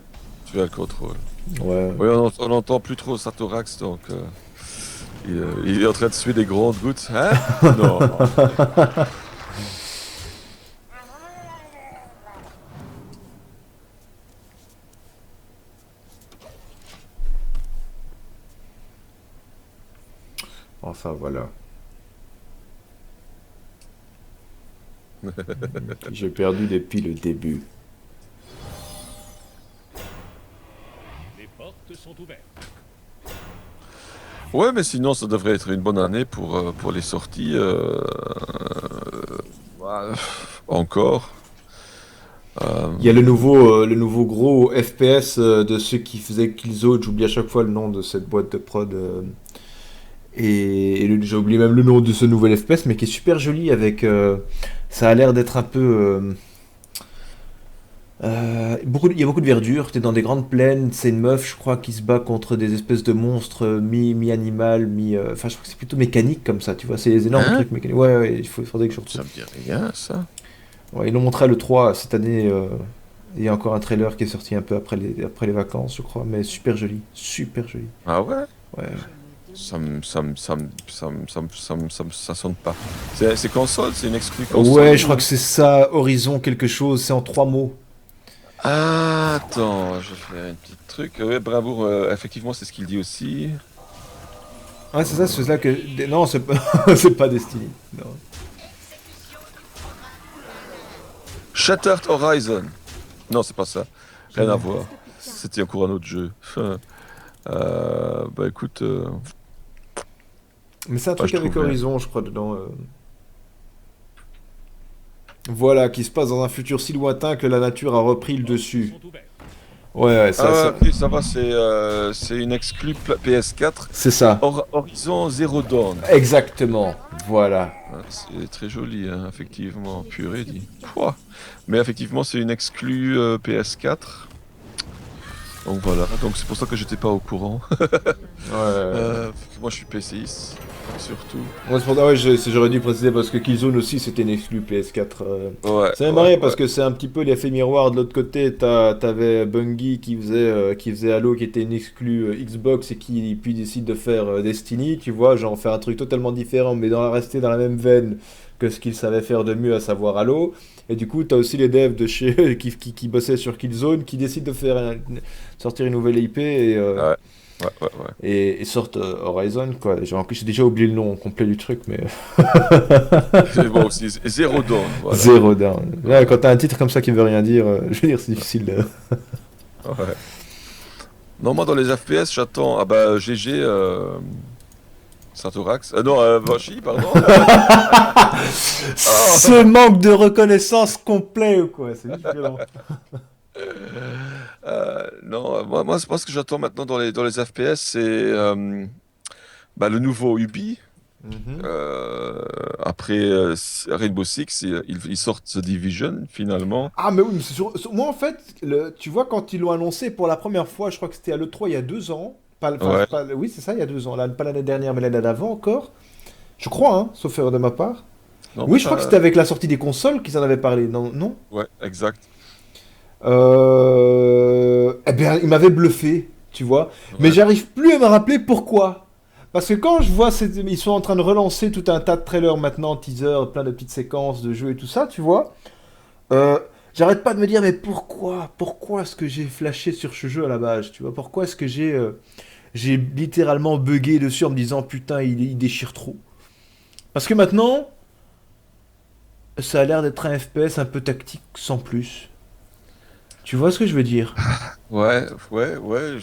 tu as le contrôle. Ouais. Oui, on n'entend plus trop Satorax, donc il est en train de suer des grandes gouttes. Hein? Non. Enfin, voilà. J'ai perdu depuis le début. Les portes sont ouvertes. Ouais, mais sinon, ça devrait être une bonne année pour les sorties. Bah, encore. Euh, Il y a le nouveau gros FPS de ceux qui faisaient Killzone, j'oublie à chaque fois le nom de cette boîte de prod. J'ai oublié même le nom de ce nouvel FPS, mais qui est super joli avec. Ça a l'air d'être un peu. Il y a beaucoup de verdure, t'es dans des grandes plaines, c'est une meuf, je crois, qui se bat contre des espèces de monstres mi-animal, enfin, je crois que c'est plutôt mécanique comme ça, tu vois, c'est des énormes Hein? trucs mécaniques. Ouais, ouais, il faudrait que je retrouve. Ça me dit rien, ça. Ouais, ils l'ont montré à l'E3 cette année. Il y a encore un trailer qui est sorti un peu après les vacances, je crois, mais super joli, super joli. Ah ouais? Ouais. Ça sonne pas. C'est console, c'est une exclu console Ouais, je crois que c'est ça, Horizon quelque chose, c'est en 3 mots. Ah, attends, je vais faire un petit truc. Ouais, Bravoure, effectivement, c'est ce qu'il dit aussi. Ouais, c'est ça que. Non, c'est pas, c'est pas Destiny. Non. Shattered Horizon. Non, c'est pas ça. Rien à Ouais. voir. C'était encore un autre jeu. Bah écoute, Mais c'est un bah, truc je avec trouve rien. Horizon, je crois, dedans. Voilà, qui se passe dans un futur si lointain que la nature a repris Les le portes dessus. sont ouvertes. Ouais, ouais, Ah, ok, ça va, c'est une exclu PS4. c'est ça. Horizon Zero Dawn. Exactement. Voilà. Ah, c'est très joli, hein, effectivement. Purée, dit. Pouah. Mais effectivement, c'est une exclue PS4. Donc voilà, donc c'est pour ça que j'étais pas au courant. Ouais. Moi, je suis PCiste, surtout. Ouais, c'est pour ça, ouais, j'aurais dû préciser parce que Killzone aussi c'était une exclu PS4. Ouais, Ça m'a ouais, marré ouais. parce que c'est un petit peu l'effet miroir de l'autre côté. T'avais Bungie qui faisait Halo qui était une exclu Xbox et qui puis décide de faire Destiny, tu vois, genre faire un truc totalement différent mais rester dans la même veine que ce qu'ils savaient faire de mieux, à savoir Halo. Et du coup, t'as aussi les devs de chez qui bossaient sur Killzone qui décident de sortir une nouvelle IP Ouais, ouais, ouais, ouais. et sortent Horizon quoi. J'ai déjà oublié le nom complet du truc mais C'est bon aussi, Zero Dawn, voilà. Zero Down. Là, Ouais, quand t'as un titre comme ça qui veut rien dire, je veux dire, c'est difficile de... ouais. Non, moi, dans les FPS, j'attends. Ah bah, GG, Satorax. Non, Vashi, pardon. Ce manque de reconnaissance complet, ou quoi, c'est juste violent. Non, moi, ce que j'attends maintenant dans les FPS, c'est bah, le nouveau Ubi. Mhm. Après Rainbow Six, ils sortent The Division finalement. Ah, mais oui, mais moi en fait, tu vois, quand ils l'ont annoncé pour la première fois, je crois que c'était à l'E3 il y a 2 ans. Ouais. Oui, c'est ça, il y a 2 ans. Pas l'année dernière, mais l'année d'avant encore. Je crois, hein, sauf erreur de ma part. Non, Oui, mais je crois que c'était avec la sortie des consoles qu'ils en avaient parlé. Non, non. ouais, exact. Eh bien, il m'avait bluffé, tu vois. Mais Ouais. j'arrive plus à me rappeler pourquoi. Parce que quand je vois, ils sont en train de relancer tout un tas de trailers maintenant, teasers, plein de petites séquences de jeux et tout ça, tu vois. euh, J'arrête pas de me dire, mais pourquoi est-ce que j'ai flashé sur ce jeu à la base, tu vois. Pourquoi est-ce que j'ai littéralement bugué dessus en me disant, putain, il déchire trop. Parce que maintenant, ça a l'air d'être un FPS un peu tactique sans plus. Tu vois ce que je veux dire? Ouais, ouais, ouais.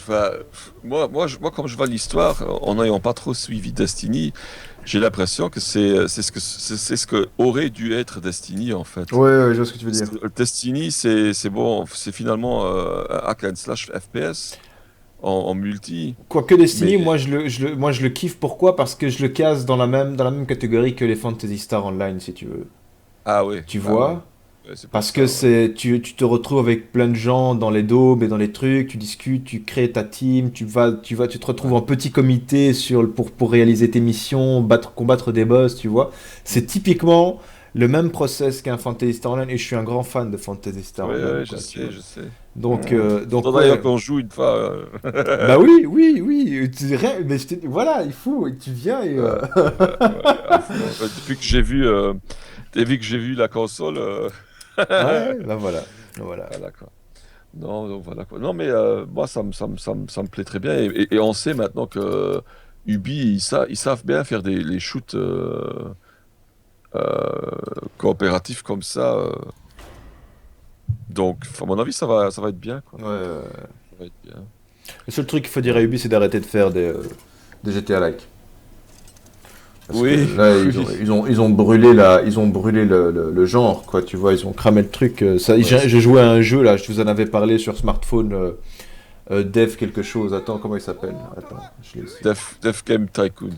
Moi, comme je vois l'histoire, en n'ayant pas trop suivi Destiny, j'ai l'impression que c'est ce que aurait dû être Destiny en fait. Ouais, ouais, je vois ce que tu veux Parce dire. que Destiny, c'est bon, c'est finalement un hack and slash FPS en multi, Quoique mais Destiny, moi je le kiffe. Pourquoi? Parce que je le case dans la même catégorie que les Fantasy Star Online, si tu veux. ah ouais, Tu bah ouais, vois? ouais, c'est pour Parce que ça, ouais. tu te retrouves avec plein de gens dans les dômes et dans les trucs, tu discutes, tu crées ta team, tu te retrouves Ouais. en petit comité pour réaliser tes missions, combattre des boss, tu vois. C'est typiquement le même process qu'un Fantasy Star Online et je suis un grand fan de Fantasy Star Ouais, Online, ouais, je quoi, tu sais, vois. je sais. Donc Faudra d'ailleurs ouais. qu'on joue une fois. Bah oui, oui, oui, mais voilà, il faut, tu viens et... À fond. Depuis que j'ai vu la console, Ouais, bah voilà, voilà. voilà quoi. Non, donc voilà quoi. Non, mais moi, ça me plaît très bien. Et on sait maintenant que Ubi, ils savent bien faire les shoots coopératifs comme ça. Donc, à mon avis, ça va être bien, quoi. Ouais. Ça va être bien. Le seul truc qu'il faut dire à Ubi, c'est d'arrêter de faire des GTA-like. Parce que Oui, là, oui. ils ont brûlé le genre, quoi, tu vois, ils ont cramé le truc. Ouais, J'ai joué à un jeu, là, je vous en avais parlé sur smartphone, Dev quelque chose. Attends, comment il s'appelle? Attends, je l'ai ici. Def Game Tycoon.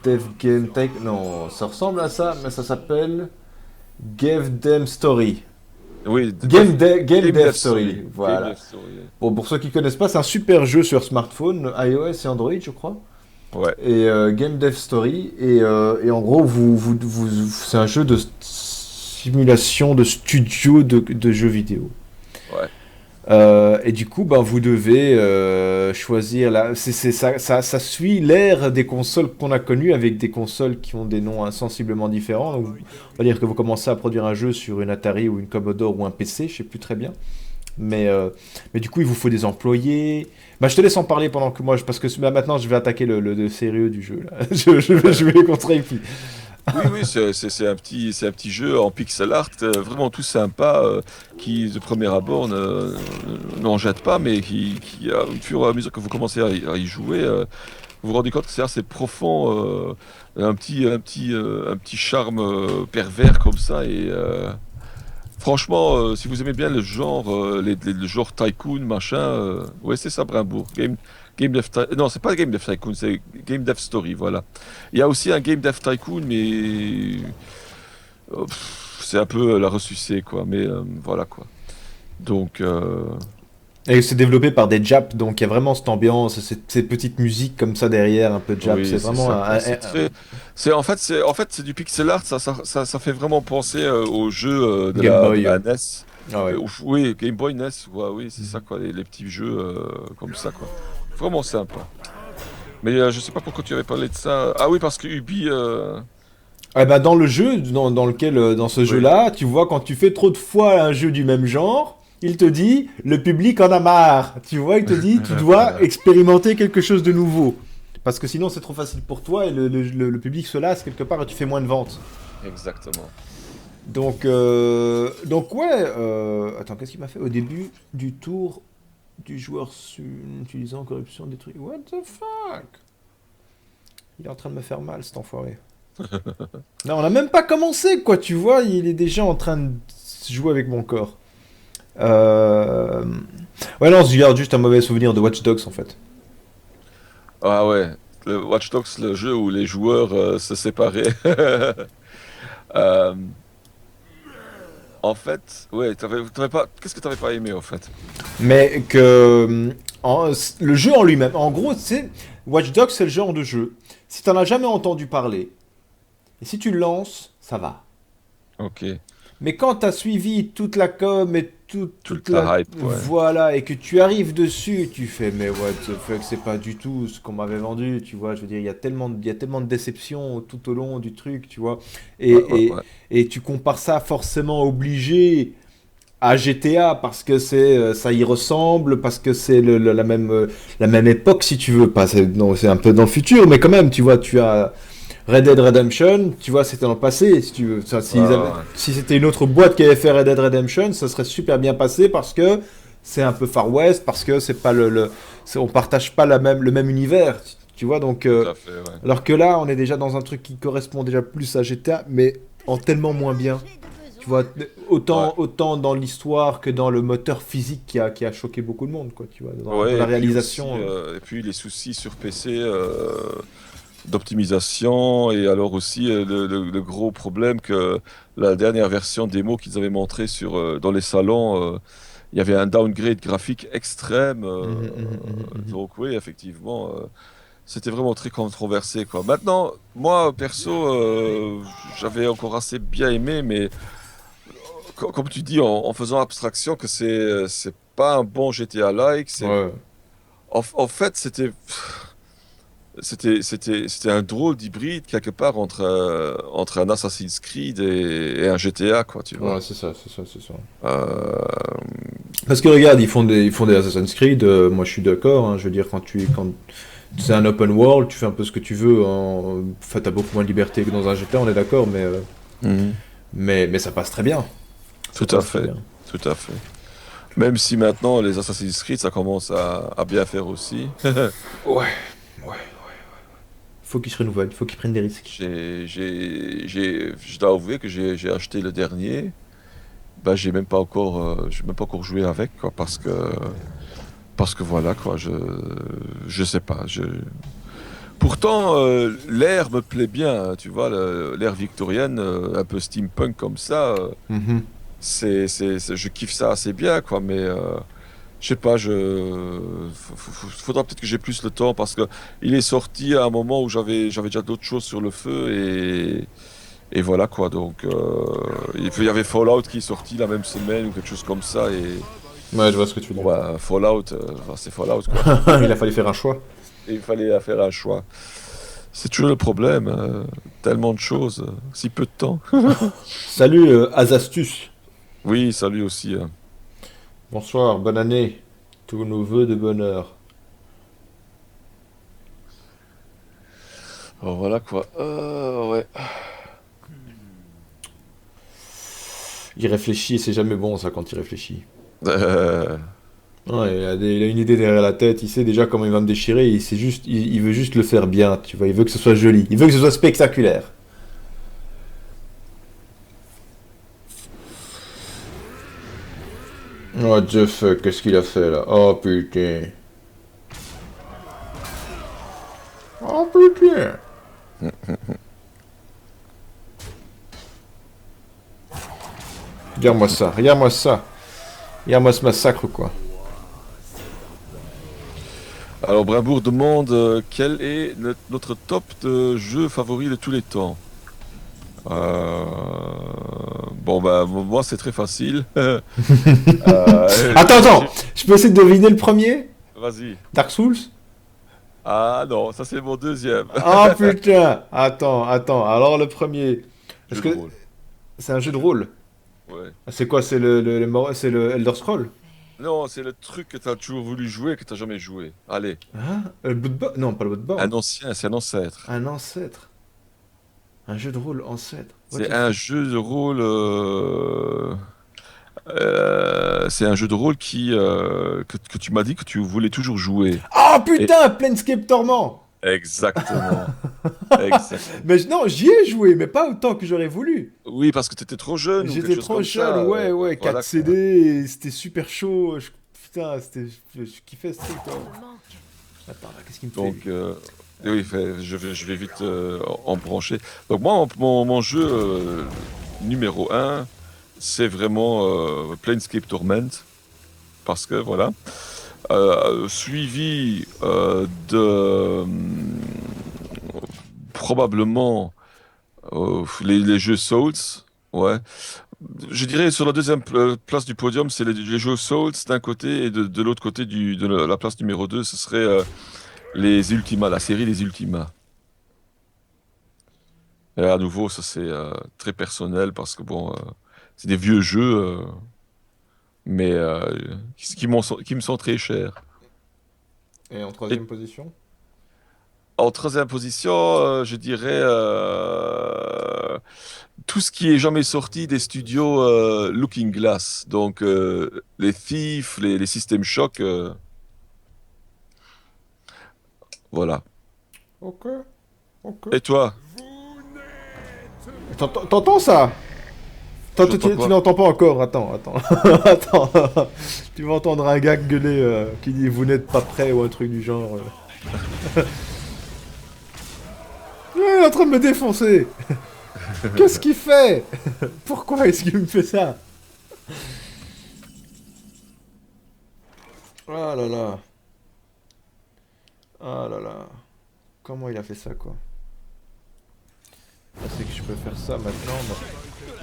Dev Game Tech, non, ça ressemble à ça, mais ça s'appelle Give Them Story. Oui, Game Game Dev Dev Story, Story. Game Dev voilà. Story. Bon, pour ceux qui connaissent pas, c'est un super jeu sur smartphone, iOS et Android, je crois. Ouais, Et Game Dev Story. Et en gros, c'est un jeu de simulation de studio de jeux vidéo. ouais. Et du coup, ben, vous devez choisir. Ça suit l'ère des consoles qu'on a connues avec des consoles qui ont des noms sensiblement différents. Donc, on va dire que vous commencez à produire un jeu sur une Atari ou une Commodore ou un PC, je sais plus très bien. Mais du coup, il vous faut des employés. Bah, je te laisse en parler pendant que moi, parce que bah, maintenant, je vais attaquer le sérieux du jeu. Là. Je vais les contrer. Et puis... Oui, oui, c'est un petit jeu en pixel art, vraiment tout sympa, qui de premier abord n'en jette pas, mais au fur et à mesure que vous commencez à y jouer, vous vous rendez compte que c'est assez profond, un petit charme pervers comme ça. Et franchement, si vous aimez bien le genre, le genre tycoon, machin, ouais, c'est ça, Brimbourg. Non, c'est pas Game Dev Tycoon, c'est Game Dev Story, voilà. Il y a aussi un Game Dev Tycoon, mais c'est un peu la ressucée, quoi. Mais voilà, quoi. Donc, Et c'est développé par des Japs, donc il y a vraiment cette ambiance, ces petites musiques comme ça derrière, un peu Jap. C'est oui, c'est vraiment ça, quoi. En fait, c'est du pixel art, ça fait vraiment penser au jeu un Game de Boy. la NES. Ah ouais. Oui, Game Boy NES, ouais, oui, c'est ça, Mhm. quoi, les petits jeux comme ça, quoi. Vraiment sympa. Mais je sais pas pourquoi tu avais parlé de ça. Ah oui, parce que Ubi, Ah bah dans le jeu, dans ce oui. jeu-là, tu vois, quand tu fais trop de fois un jeu du même genre, il te dit, le public en a marre. Tu vois, il te dit, tu dois expérimenter quelque chose de nouveau. Parce que sinon, c'est trop facile pour toi et le public se lasse quelque part et tu fais moins de ventes. Exactement. Donc ouais, attends, qu'est-ce qu'il m'a fait au début du tour du joueur utilisant corruption détruit. What the fuck? Il est en train de me faire mal, cet enfoiré. Non, on n'a même pas commencé, quoi, tu vois, il est déjà en train de jouer avec mon corps. Euh... Ouais, non, je garde juste un mauvais souvenir de Watch Dogs, en fait. Ah ouais, le Watch Dogs, le jeu où les joueurs se séparaient. Euh, En fait, ouais, t'avais pas. Qu'est-ce que t'avais pas aimé en fait? Mais que le jeu en lui-même, en gros, c'est Watch Dogs, c'est le genre de jeu. Si t'en as jamais entendu parler, et si tu le lances, ça va. Ok. Mais quand t'as suivi toute la com et toute Toute la... la hype, ouais. Voilà, et que tu arrives dessus, tu fais, mais what the fuck, c'est pas du tout ce qu'on m'avait vendu, tu vois. Je veux dire, il y a tellement de déceptions tout au long du truc, tu vois. Et, Ouais, ouais, et, ouais. et tu compares ça forcément obligé à GTA parce que ça y ressemble, parce que c'est la même époque, si tu veux. Pas, non, c'est un peu dans le futur, mais quand même, tu vois, tu as Red Dead Redemption, tu vois, c'était dans le passé, si tu veux. Ouais, ouais, ouais. Si c'était une autre boîte qui avait fait Red Dead Redemption, ça serait super bien passé parce que c'est un peu Far West, parce que c'est pas on partage pas le même univers, tu vois. Donc, Tout à fait, ouais. alors que là, on est déjà dans un truc qui correspond déjà plus à GTA, mais en tellement moins bien. Tu vois, Ouais. autant dans l'histoire que dans le moteur physique qui a choqué beaucoup de monde, quoi, tu vois, dans Ouais, la et puis aussi, réalisation. et puis les soucis sur PC d'optimisation, et alors aussi le gros problème que la dernière version démo qu'ils avaient montré dans les salons, il y avait un downgrade graphique extrême. Mhm, mhm, mhm, mhm. Donc oui, effectivement, c'était vraiment très controversé, quoi. Maintenant, moi, perso, j'avais encore assez bien aimé, mais comme tu dis, en faisant abstraction que c'est pas un bon GTA-like, Ouais. en fait, c'était un drôle d'hybride quelque part entre un Assassin's Creed et un GTA, quoi, tu vois. Ouais, c'est ça, c'est ça, c'est ça. Euh, Parce que regarde, ils font des Assassin's Creed, moi je suis d'accord, hein, je veux dire, C'est un open world, tu fais un peu ce que tu veux. Enfin, t'as beaucoup moins de liberté que dans un GTA, on est d'accord, Mhm. mais ça passe très bien. Ça Tout à passe très fait, bien. tout à fait. Même si maintenant les Assassin's Creed ça commence à bien faire aussi. Ouais, ouais. Faut qu'ils se renouvellent, faut qu'ils prennent des risques. Je dois avouer que j'ai acheté le dernier. Bah, j'ai même pas encore joué avec, quoi, parce que voilà, quoi, je sais pas. Pourtant, l'air me plaît bien, hein, tu vois, l'ère victorienne, un peu steampunk comme ça, Mhm. je kiffe ça assez bien, quoi, mais je sais pas, faudra peut-être que j'ai plus le temps parce que il est sorti à un moment où j'avais déjà d'autres choses sur le feu et voilà quoi. Donc il y avait Fallout qui est sorti la même semaine ou quelque chose comme ça et Ouais, je vois ce que tu veux bon dire. bah Fallout, enfin, c'est Fallout quoi. Il a fallu faire un choix. Et il fallait faire un choix. C'est toujours le problème, tellement de choses, si peu de temps. Salut, Azastus. Oui, salut aussi, hein. Bonsoir, bonne année. Tous nos vœux de bonheur. Alors voilà quoi. Ouais. Il réfléchit, et c'est jamais bon ça quand il réfléchit. Euh, Ouais, il a une idée derrière la tête, il sait déjà comment il va me déchirer, il veut juste le faire bien, tu vois, il veut que ce soit joli, il veut que ce soit spectaculaire. Oh, the fuck, qu'est-ce qu'il a fait là? Oh putain. Oh putain. Regarde-moi ça, regarde-moi ça. Regarde-moi ce massacre quoi. Alors Brimbourg demande quel est notre top de jeu favori de tous les temps. Euh, Bon bah moi c'est très facile. Attends, attends, je peux essayer de deviner le premier? Vas-y. Dark Souls? Ah non, ça c'est mon deuxième. Oh putain. Attends, alors le premier. Est-ce Jeu de que rôle. c'est un jeu de rôle? Ouais. C'est quoi? C'est le Elder Scroll? Non, c'est le truc que t'as toujours voulu jouer et que t'as jamais joué. Allez, Hein? Le Bloodborne? Non, pas le un Bloodborne. ancien, c'est un ancêtre. Un ancêtre. Un jeu de rôle ancêtre. What C'est the un fuck? jeu de rôle. C'est un jeu de rôle que tu m'as dit que tu voulais toujours jouer. Oh Et putain, Planescape Torment! exactement. Exactement. Mais non, j'y ai joué, mais pas autant que j'aurais voulu. Oui, parce que t'étais trop jeune ou quelque J'étais chose trop comme jeune, ça. ouais, 4 Voilà quoi. CD, et c'était super chaud. Putain, je kiffais ce truc. Ça Toi. me manque. Attends, là, qu'est-ce qu'il me fait Donc, lui? oui, je vais vite en brancher. Donc, moi, mon jeu numéro un, c'est vraiment Planescape Torment. Parce que, voilà. Suivi probablement les jeux Souls. Ouais. Je dirais sur la deuxième place du podium, c'est les jeux Souls d'un côté et de l'autre côté de la place numéro 2, ce serait les Ultima, la série des Ultima. Et à nouveau, ça c'est très personnel parce que bon, c'est des vieux jeux, mais qui me sont très chers. Et en Et troisième position? en troisième position, je dirais tout ce qui est jamais sorti des studios Looking Glass. Donc les Thief, les System Shock, voilà. Ok, ok. Et toi? T'entends ça? J'entends Tu quoi? n'entends pas encore, attends. Attends. Tu vas entendre un gars gueuler qui dit vous n'êtes pas prêt ou un truc du genre. Il est en train de me défoncer. Qu'est-ce qu'il fait? Pourquoi est-ce qu'il me fait ça? Ah là là. Ah là là. Comment il a fait ça, quoi? Ah, c'est que je peux faire ça maintenant.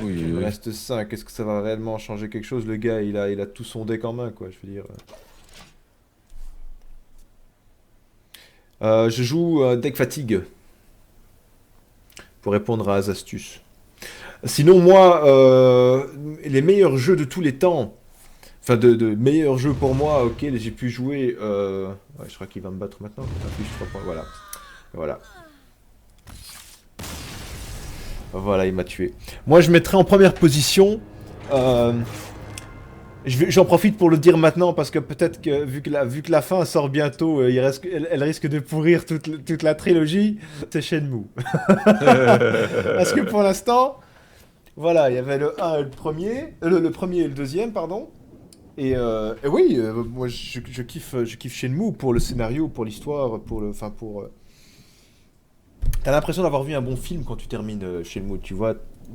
Oui, Il me oui. reste 5. Est-ce que ça va réellement changer quelque chose? Le gars, il a tout son deck en main, quoi. Je veux dire. Je joue deck fatigue pour répondre à Azastus. Sinon, moi, les meilleurs jeux de tous les temps. Enfin, de meilleurs jeux pour moi auxquels j'ai pu jouer. Ouais, je crois qu'il va me battre maintenant. Affiche 3 points. Voilà. Voilà. Voilà, il m'a tué. Moi, je mettrais en première position. euh, J'en profite pour le dire maintenant parce que peut-être que vu que la fin sort bientôt, elle risque de pourrir toute la trilogie. C'est Shenmue. Parce que pour l'instant, voilà, il y avait le 1 et le premier, le premier et le deuxième, pardon. Et oui, moi je kiffe Shenmue pour le scénario, pour l'histoire, enfin pour. T'as l'impression d'avoir vu un bon film quand tu termines Shenmue, tu vois.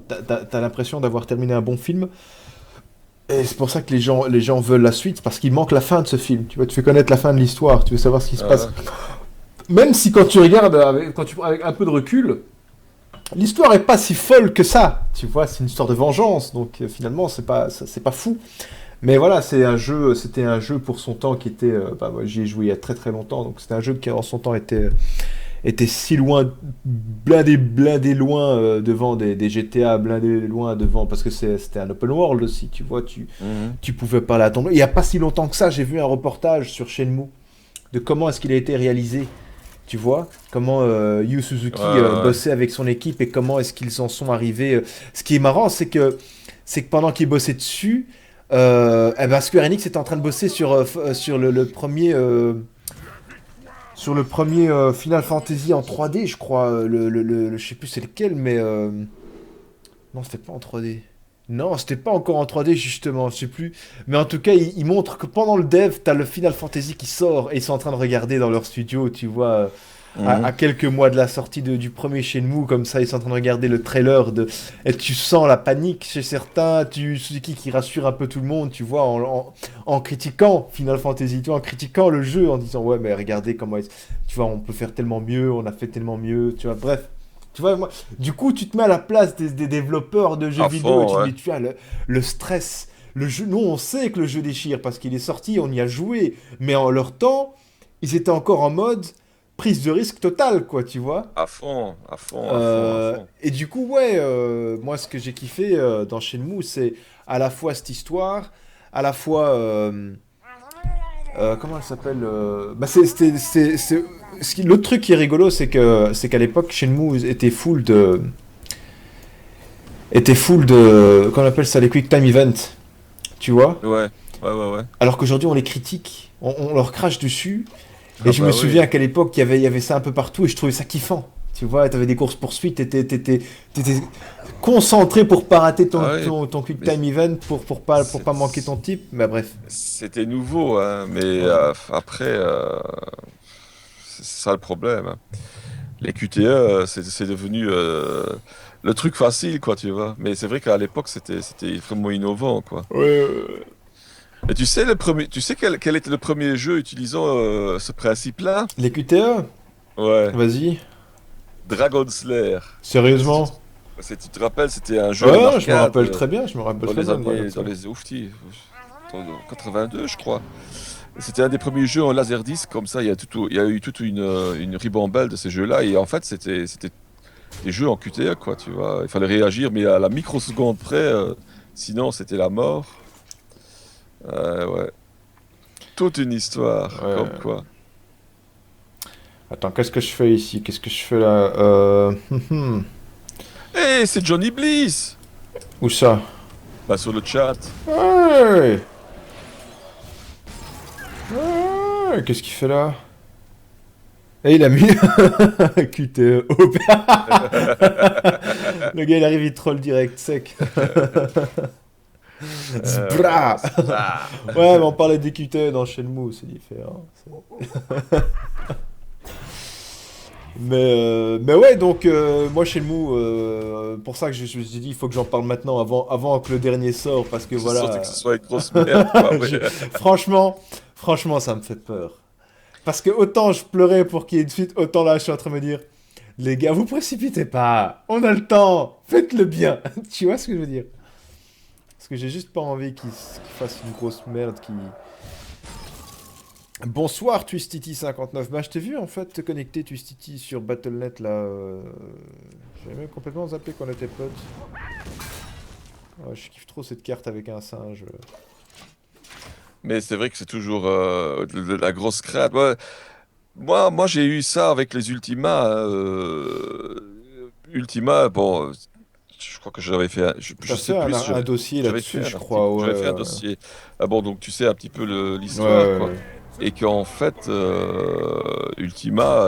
T'as l'impression d'avoir terminé un bon film. Et c'est pour ça que les gens veulent la suite, parce qu'il manque la fin de ce film. Tu vois, tu veux connaître la fin de l'histoire, tu veux savoir ce qui se passe. Même si quand tu regardes, avec un peu de recul, l'histoire est pas si folle que ça. Tu vois, c'est une histoire de vengeance, donc finalement c'est pas fou. Mais voilà, c'était un jeu pour son temps qui était, moi, j'y ai joué il y a très très longtemps, donc c'était un jeu qui en son temps était si loin, blindé loin devant des GTA, blindé loin devant, parce que c'était un open world aussi, tu vois, tu pouvais parler à ton... Il n'y a pas si longtemps que ça, j'ai vu un reportage sur Shenmue, de comment est-ce qu'il a été réalisé, tu vois, comment Yu Suzuki bossait avec son équipe et comment est-ce qu'ils en sont arrivés. Ce qui est marrant, c'est que pendant qu'il bossait dessus, Square Enix était en train de bosser sur le premier... Sur le premier Final Fantasy en 3D, je crois, je sais plus c'est lequel, mais non, c'était pas en 3D. Non, c'était pas encore en 3D justement, je sais plus. Mais en tout cas, il montre que pendant le dev, t'as le Final Fantasy qui sort et ils sont en train de regarder dans leur studio, tu vois, à quelques mois de la sortie du premier Shenmue, comme ça, ils sont en train de regarder le trailer et tu sens la panique chez certains, Suzuki qui rassure un peu tout le monde, tu vois, en critiquant Final Fantasy, tu vois, en critiquant le jeu, en disant ouais, mais regardez comment, tu vois, on peut faire tellement mieux, on a fait tellement mieux, tu vois, bref. Tu vois, moi, du coup, tu te mets à la place des développeurs de jeux vidéo et tu te dis, tu vois, le stress. Le jeu, nous, on sait que le jeu déchire parce qu'il est sorti, on y a joué. Mais en leur temps, ils étaient encore en mode prise de risque totale, quoi, tu vois. À fond, à fond, à fond, à fond. Et du coup, ouais, moi, ce que j'ai kiffé dans Shenmue, c'est à la fois cette histoire, à la fois... comment elle s'appelle l'autre truc qui est rigolo, c'est qu'à l'époque, Shenmue était full de, qu'on appelle ça les quick time events, tu vois. Ouais, ouais. Alors qu'aujourd'hui, on les critique, on leur crache dessus. Et Ah je bah me oui. souviens qu'à l'époque, il y avait ça un peu partout et je trouvais ça kiffant. Tu vois, t'avais des courses poursuites, t'étais concentré pour pas rater Ah ouais, ton quick mais time event, pour pas manquer ton type. Mais bref. c'était nouveau, hein, mais après, c'est ça le problème, hein. Les QTE, c'est devenu le truc facile, quoi, tu vois. Mais c'est vrai qu'à l'époque, c'était vraiment innovant, quoi. Ouais. Et tu sais quel était le premier jeu utilisant ce principe-là? Les QTE? Ouais, Vas-y. Dragon Slayer. Si tu, Sérieusement? si tu te rappelles, c'était un jeu en Ouais, je me arcade rappelle très bien, je me rappelle dans très les bien de Dragon années, dans Slayer. les oufti, en 82, je crois. C'était un des premiers jeux en laserdisc, comme ça, il y a eu toute une ribambelle de ces jeux-là, et en fait, c'était des jeux en QTE, quoi, tu vois. Il fallait réagir, mais à la microseconde près, sinon c'était la mort. Ouais, toute une histoire, Ouais. comme quoi. Attends, qu'est-ce que je fais ici? Qu'est-ce que je fais là? Hé, c'est Johnny Bliss! Où ça? Bah, sur le chat. Ouais. Ouais, qu'est-ce qu'il fait là? Et il a mis QTE. Le gars il arrive, il troll direct, sec. Zbra. Ah. Ouais, mais on parlait des QTE dans Shenmue, c'est différent. Mais ouais, donc moi Shenmue, pour ça que je me suis dit, il faut que j'en parle maintenant avant que le dernier sort, parce que Je sentais voilà. que ce soit une grosse merde, quoi, ouais. Franchement, ça me fait peur. Parce que autant je pleurais pour qu'il y ait une suite, autant là je suis en train de me dire, les gars, vous précipitez pas, on a le temps, faites-le bien. Tu vois ce que je veux dire? Parce que j'ai juste pas envie qu'il fasse une grosse merde qui... Bonsoir Twistity59, bah je t'ai vu en fait te connecter Twistity sur Battle.net là, j'avais même complètement zappé qu'on était potes. Ouais, je kiffe trop cette carte avec un singe. Mais c'est vrai que c'est toujours la grosse crainte. Moi, j'ai eu ça avec les Ultima. Ultima, bon, je crois que j'avais fait, je T'as sais fait plus si un dossier j'avais fait là-dessus, un je article, crois, ouais. j'avais fait un dossier. Ah bon, donc tu sais un petit peu Ouais, l'histoire, quoi. ouais, Et qu'en fait, Ultima,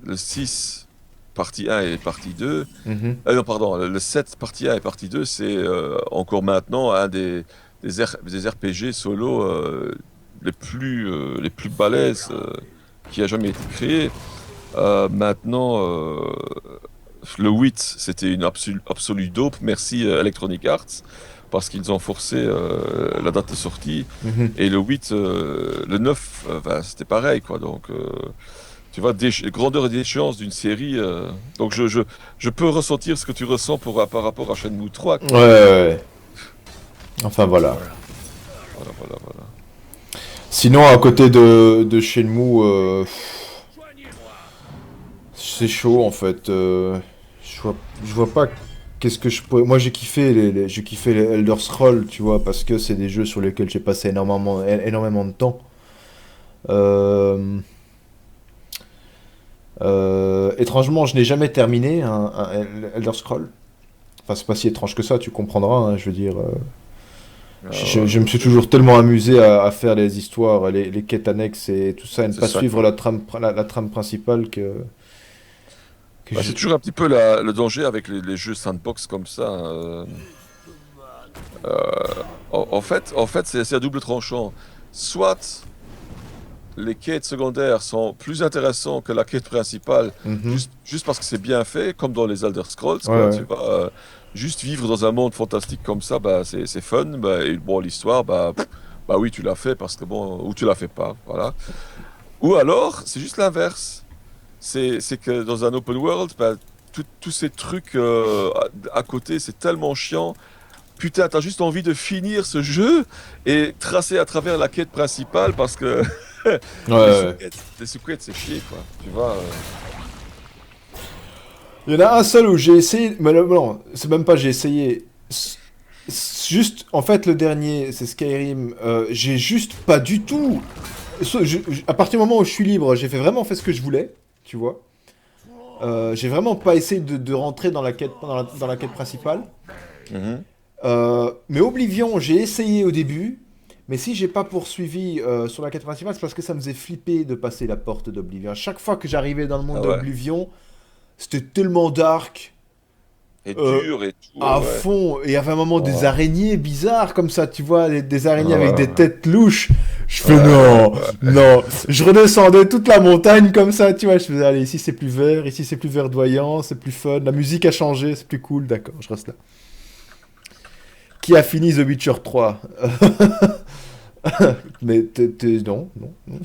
le 6 partie un et partie 2, ouais. Mhm. non, pardon, le 7 partie un et partie 2, c'est encore maintenant un des RPG solo les plus balèzes qui a jamais été créé. Maintenant, le 8, c'était une absolue dope. Merci Electronic Arts, parce qu'ils ont forcé la date de sortie. Mhm. Et le 8, le 9, ben, c'était pareil, quoi. Donc, tu vois, grandeur et d'échéance d'une série. Donc, je peux ressentir ce que tu ressens par rapport à Shenmue 3, Ouais, quoi. ouais, ouais. Enfin voilà. Voilà, voilà, voilà. Sinon, à côté de Shenmue, c'est chaud en fait. Je vois pas qu'est-ce que je pourrais. Moi j'ai kiffé j'ai kiffé les Elder Scrolls, tu vois, parce que c'est des jeux sur lesquels j'ai passé énormément de temps. Euh, étrangement, je n'ai jamais terminé un Elder Scroll. Enfin, c'est pas si étrange que ça, tu comprendras, hein, je veux dire. Je me suis toujours tellement amusé à faire les histoires, les quêtes annexes et tout ça, et ne C'est pas ça, suivre quoi. la trame principale que Bah, je... c'est toujours un petit peu le danger avec les jeux sandbox comme ça. En fait, c'est à double tranchant. Soit les quêtes secondaires sont plus intéressants que la quête principale, Mhm. juste parce que c'est bien fait, comme dans les Elder Scrolls, Ouais, quoi. ouais. Tu vois, juste vivre dans un monde fantastique comme ça, bah, c'est fun. Bah, et bon, l'histoire, bah oui, tu l'as fait parce que bon, ou tu l'as fait pas, voilà. Ou alors, c'est juste l'inverse. C'est que dans un open world, bah, tous ces trucs à côté, c'est tellement chiant. Putain, t'as juste envie de finir ce jeu et tracer à travers la quête principale parce que Ouais, ouais. les sous-quêtes, c'est chier, quoi. Tu vois. Il y en a un seul où j'ai essayé, mais non, c'est même pas j'ai essayé. Juste, en fait, le dernier, c'est Skyrim. J'ai juste pas du tout. À partir du moment où je suis libre, j'ai vraiment fait ce que je voulais, tu vois. J'ai vraiment pas essayé de rentrer dans la quête, dans la quête principale. Mhm. Mais Oblivion, j'ai essayé au début, mais si j'ai pas poursuivi sur la quête principale, c'est parce que ça me faisait flipper de passer la porte d'Oblivion. À chaque fois que j'arrivais dans le monde Ah ouais. d'Oblivion, c'était tellement dark, Et euh, dur et tout, à ouais. fond, et il y avait un moment des Oh. araignées bizarres comme ça, tu vois, des araignées avec des Ouais, têtes louches. Je fais ouais, non, ouais. non. Je redescendais toute la montagne comme ça, tu vois. Je faisais, allez, ici c'est plus vert, ici c'est plus verdoyant, c'est plus fun. La musique a changé, c'est plus cool, d'accord, je reste là. Qui a fini The Witcher 3? Mais non,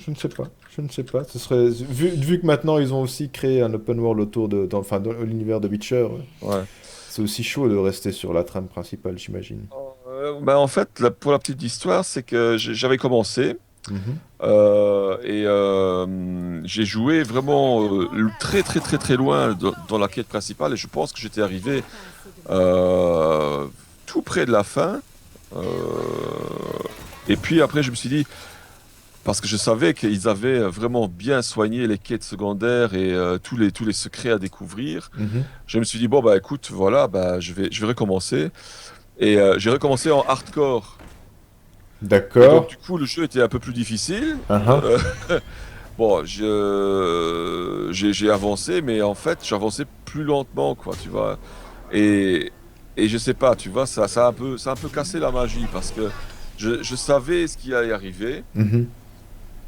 je ne sais pas. Je ne sais pas. Ce serait vu que maintenant ils ont aussi créé un open world autour enfin dans l'univers de Witcher, Ouais. c'est aussi chaud de rester sur la trame principale, j'imagine. Bah, en fait, pour la petite histoire, c'est que j'avais commencé Mhm. et j'ai joué vraiment très très très très loin dans la quête principale et je pense que j'étais arrivé euh, tout près de la fin. Euh, et puis après, je me suis dit, parce que je savais qu'ils avaient vraiment bien soigné les quêtes secondaires et tous les secrets à découvrir, Mhm. je me suis dit, bon, bah écoute, voilà, bah, je vais recommencer. Et j'ai recommencé en hardcore. Et donc, D'accord. du coup, le jeu était un peu plus difficile. Uh-huh. Euh, bon, j'ai avancé, mais en fait, j'avançais plus lentement, quoi, tu vois. Et, et je sais pas, tu vois, ça a un peu cassé la magie parce que je savais ce qui allait arriver, Mhm.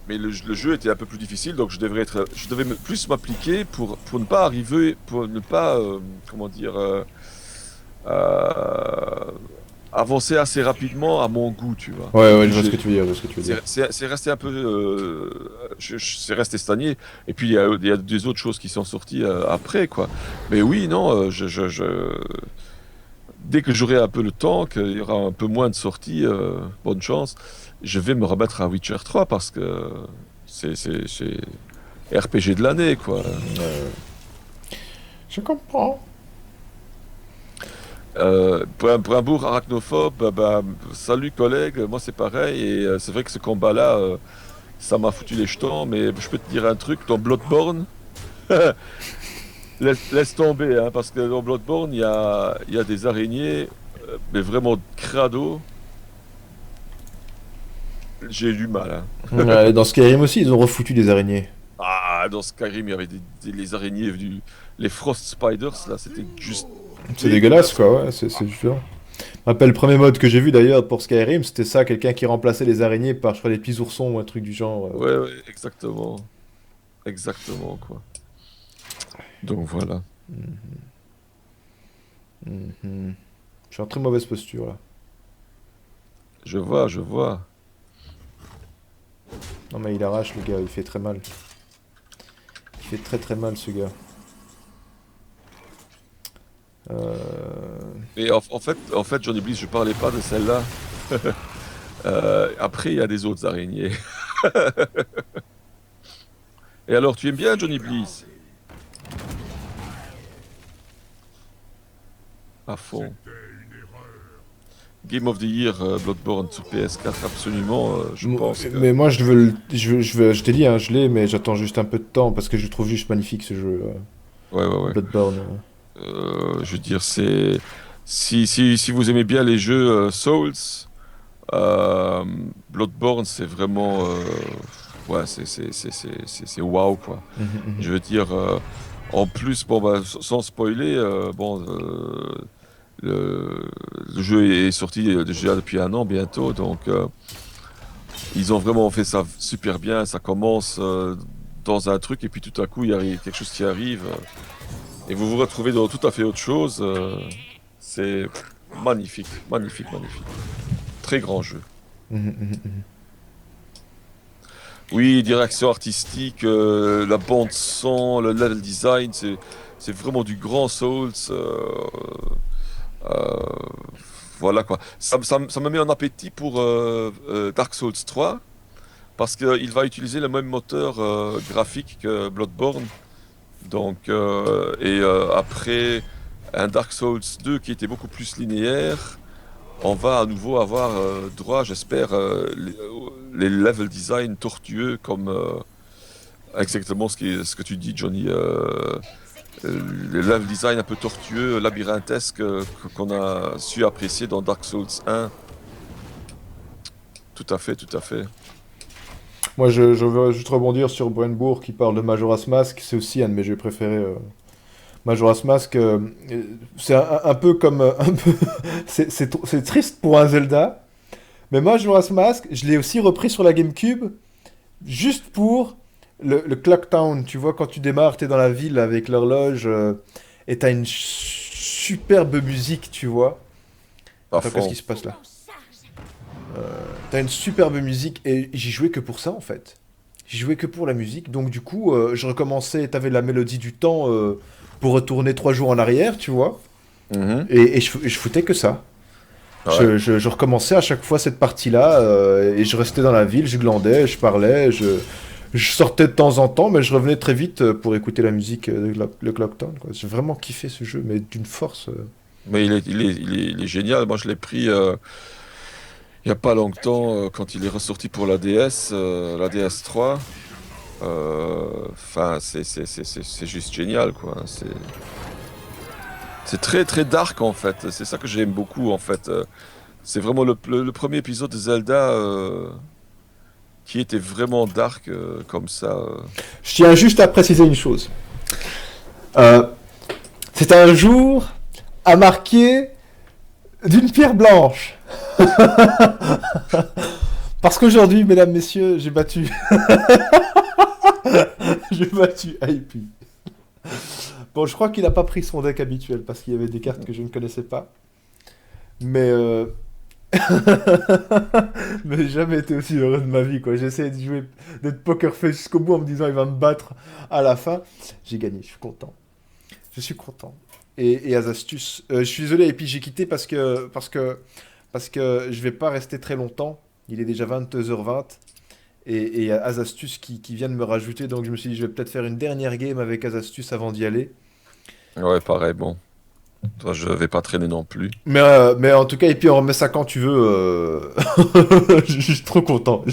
mais le jeu était un peu plus difficile, donc je devais plus m'appliquer pour ne pas arriver, pour ne pas, comment dire, euh, avancer assez rapidement à mon goût, tu vois. Ouais, Du ouais, je coup, vois ce que tu veux dire, je vois ce que tu veux dire. c'est resté un peu, c'est resté stagné. Et puis il y a des autres choses qui sont sorties après, quoi. Mais oui, non, dès que j'aurai un peu le temps, qu'il y aura un peu moins de sorties, bonne chance, je vais me remettre à Witcher 3 parce que c'est RPG de l'année, quoi. Je comprends. Brimbourg arachnophobe, salut collègue, moi c'est pareil, et c'est vrai que ce combat-là, ça m'a foutu les jetons, mais je peux te dire un truc, dans Bloodborne, laisse tomber, hein, parce que dans Bloodborne, il y a des araignées, mais vraiment crado, j'ai eu du mal, hein. Ouais, dans Skyrim aussi, ils ont refoutu des araignées. Ah, dans Skyrim, il y avait les araignées, les Frost Spiders, là, c'était juste C'est dégueulasse, quoi, ouais, c'est différent. Je me rappelle le premier mode que j'ai vu d'ailleurs pour Skyrim, c'était ça, quelqu'un qui remplaçait les araignées par, je crois, des petits oursons ou un truc du genre. Ouais, ouais, exactement. Exactement, quoi. Donc voilà. Mhm. Je suis en très mauvaise posture là. Je vois, je vois. Non mais il arrache le gars, il fait très mal. Il fait très très mal ce gars. Euh... Et en fait, Johnny Bliss, je parlais pas de celle-là. Après, il y a des autres araignées. Et alors, tu aimes bien Johnny Bliss? À fond. Game of the Year, Bloodborne sur PS4, absolument, je pense que... Mais moi je veux, je t'ai dit, hein, je l'ai, mais j'attends juste un peu de temps parce que je le trouve juste magnifique ce jeu, Ouais, ouais, ouais. Bloodborne. Je veux dire, c'est... Si vous aimez bien les jeux Souls, euh, Bloodborne, c'est vraiment... ouais, c'est waouh, quoi. Je veux dire, en plus, bon, bah, sans spoiler, bon, le jeu est sorti déjà depuis un an bientôt, donc ils ont vraiment fait ça super bien. Ça commence dans un truc et puis tout à coup il y a quelque chose qui arrive et vous vous retrouvez dans tout à fait autre chose. C'est magnifique, magnifique, magnifique. Très grand jeu. Oui, direction artistique, la bande son, le level design, c'est vraiment du grand Souls. Euh, voilà quoi. Ça me met en appétit pour Dark Souls 3 parce qu'il va utiliser le même moteur graphique que Bloodborne. Donc, après un Dark Souls 2 qui était beaucoup plus linéaire, on va à nouveau avoir droit, j'espère, les level design tortueux comme exactement ce que tu dis, Johnny. Le level design un peu tortueux, labyrinthesque qu'on a su apprécier dans Dark Souls 1. Tout à fait, tout à fait. Moi je veux juste rebondir sur Brennbourg qui parle de Majora's Mask, c'est aussi un de mes jeux préférés. Majora's Mask, c'est un peu comme... un peu c'est triste pour un Zelda, mais Majora's Mask, je l'ai aussi repris sur la GameCube, juste pour le Clock Town. Tu vois, quand tu démarres, t'es dans la ville avec l'horloge, et t'as une superbe musique, tu vois. À Attends, qu'est-ce fond. qui se passe là? T'as une superbe musique, et j'y jouais que pour ça, en fait. J'y jouais que pour la musique, donc du coup, je recommençais, t'avais la mélodie du temps pour retourner 3 jours en arrière, tu vois. Mhm. Et je foutais que ça. Ouais. Je recommençais à chaque fois cette partie-là, et je restais dans la ville, je glandais, je parlais, je sortais de temps en temps, mais je revenais très vite pour écouter la musique de le Clock Town, quoi. J'ai vraiment kiffé ce jeu, mais d'une force. Mais il est génial. Moi, je l'ai pris il n'y a pas longtemps quand il est ressorti pour la DS, la DS3. Enfin, c'est juste génial, quoi. C'est très très dark en fait. C'est ça que j'aime beaucoup en fait. C'est vraiment le premier épisode de Zelda qui était vraiment dark comme ça. Je tiens juste à préciser une chose. Euh, c'est un jour à marquer d'une pierre blanche. Parce qu'aujourd'hui, mesdames, messieurs, j'ai battu. J'ai battu IP. Bon, je crois qu'il n'a pas pris son deck habituel parce qu'il y avait des cartes que je ne connaissais pas. Mais mais j'ai jamais été aussi heureux de ma vie, quoi. J'ai essayé de jouer, d'être poker face jusqu'au bout en me disant il va me battre à la fin. J'ai gagné, je suis content. Je suis content. Et Azastus, je suis désolé, et puis j'ai quitté parce que je vais pas rester très longtemps. Il est déjà 22h20. Et il y a Azastus qui vient de me rajouter, donc je me suis dit je vais peut-être faire une dernière game avec Azastus avant d'y aller. Ouais, pareil, bon. Toi, je vais pas traîner non plus. Mais en tout cas, et puis on remet ça quand tu veux. Je suis trop content.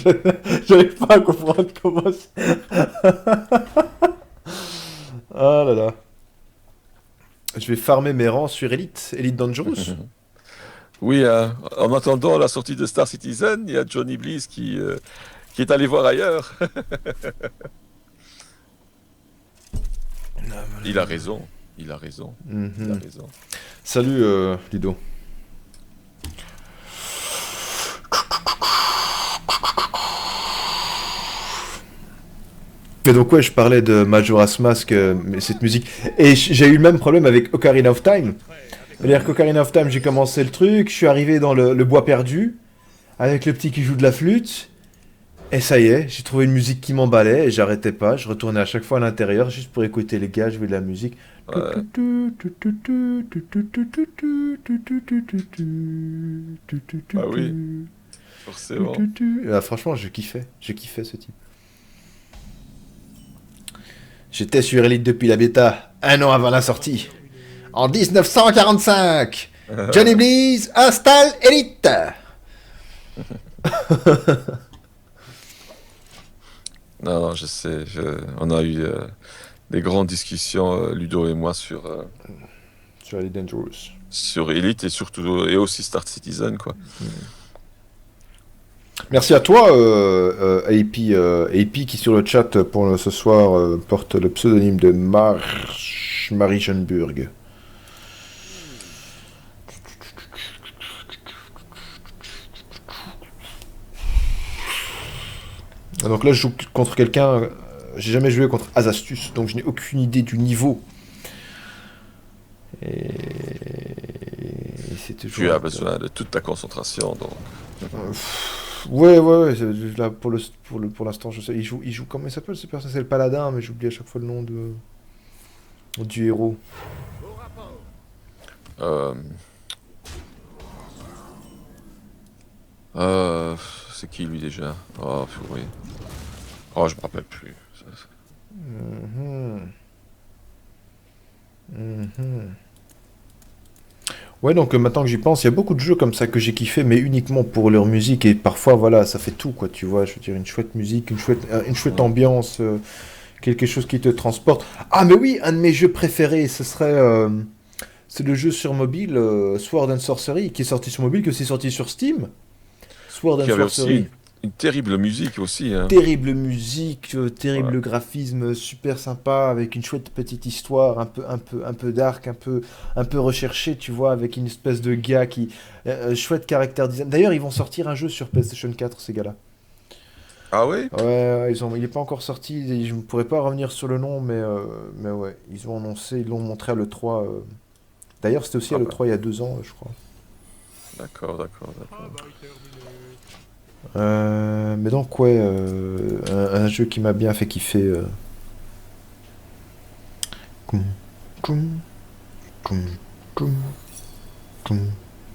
J'arrive pas à comprendre comment. Ah là là. Je vais farmer mes rangs sur Elite, Elite Dangerous. Oui, en attendant la sortie de Star Citizen, il y a Johnny Blaze qui est allé voir ailleurs. Il a raison. Il a raison. Il a Mhm. raison. Salut Ludo. Et donc ouais, je parlais de Majora's Mask, mais cette musique. Et j'ai eu le même problème avec Ocarina of Time. C'est-à-dire qu'Ocarina of Time, j'ai commencé le truc, je suis arrivé dans le bois perdu, avec le petit qui joue de la flûte, et ça y est, j'ai trouvé une musique qui m'emballait, et j'arrêtais pas, je retournais à chaque fois à l'intérieur, juste pour écouter les gars jouer de la musique. Ouais. Bah oui, forcément. Ah, franchement, je kiffais ce type. J'étais sur Elite depuis la bêta, un an avant la sortie. En 1945, Johnny Blaze installe Elite. Non, non, je sais. On a eu des grandes discussions, Ludo et moi, Sur Elite Dangerous. sur Elite et surtout et aussi Star Citizen, quoi. Merci à toi, AP, qui sur le chat pour ce soir porte le pseudonyme de Marienburg. Donc là, je joue contre quelqu'un. J'ai jamais joué contre Azastus, donc je n'ai aucune idée du niveau. Et c'est toujours. Tu as besoin de toute ta concentration, donc. Ouais, là, pour l'instant, je sais. Il joue comment il s'appelle ce personnage? C'est le paladin, mais j'oublie à chaque fois le nom du héros. Euh, c'est qui lui déjà? Oh, purée. Oh, je me rappelle plus. Mhm. Mhm. Ouais, donc maintenant que j'y pense, il y a beaucoup de jeux comme ça que j'ai kiffé, mais uniquement pour leur musique, et parfois, voilà, ça fait tout, quoi, tu vois, je veux dire, une chouette musique, une chouette ambiance, quelque chose qui te transporte. Ah, mais oui, un de mes jeux préférés, ce serait, c'est le jeu sur mobile, Sword and Sorcery, qui est sorti sur mobile, que c'est sorti sur Steam. Sword and Qui avait aussi Sorcery. une terrible musique aussi, hein. Terrible musique, terrible Ouais. graphisme, super sympa, avec une chouette petite histoire, un peu dark, un peu recherché, tu vois, avec une espèce de gars qui, chouette caractère design. D'ailleurs, ils vont sortir un jeu sur PlayStation 4, ces gars-là. Ah oui? Ouais, il est pas encore sorti, et je ne pourrais pas revenir sur le nom, mais ouais, ils ont annoncé, ils l'ont montré à l'E3. D'ailleurs, c'était aussi à Ah bah, l'E3 il y a 2 ans, je crois. d'accord, d'accord, d'accord. Mais donc, ouais, un jeu qui m'a bien fait kiffer. Toum, toum, toum, toum, toum,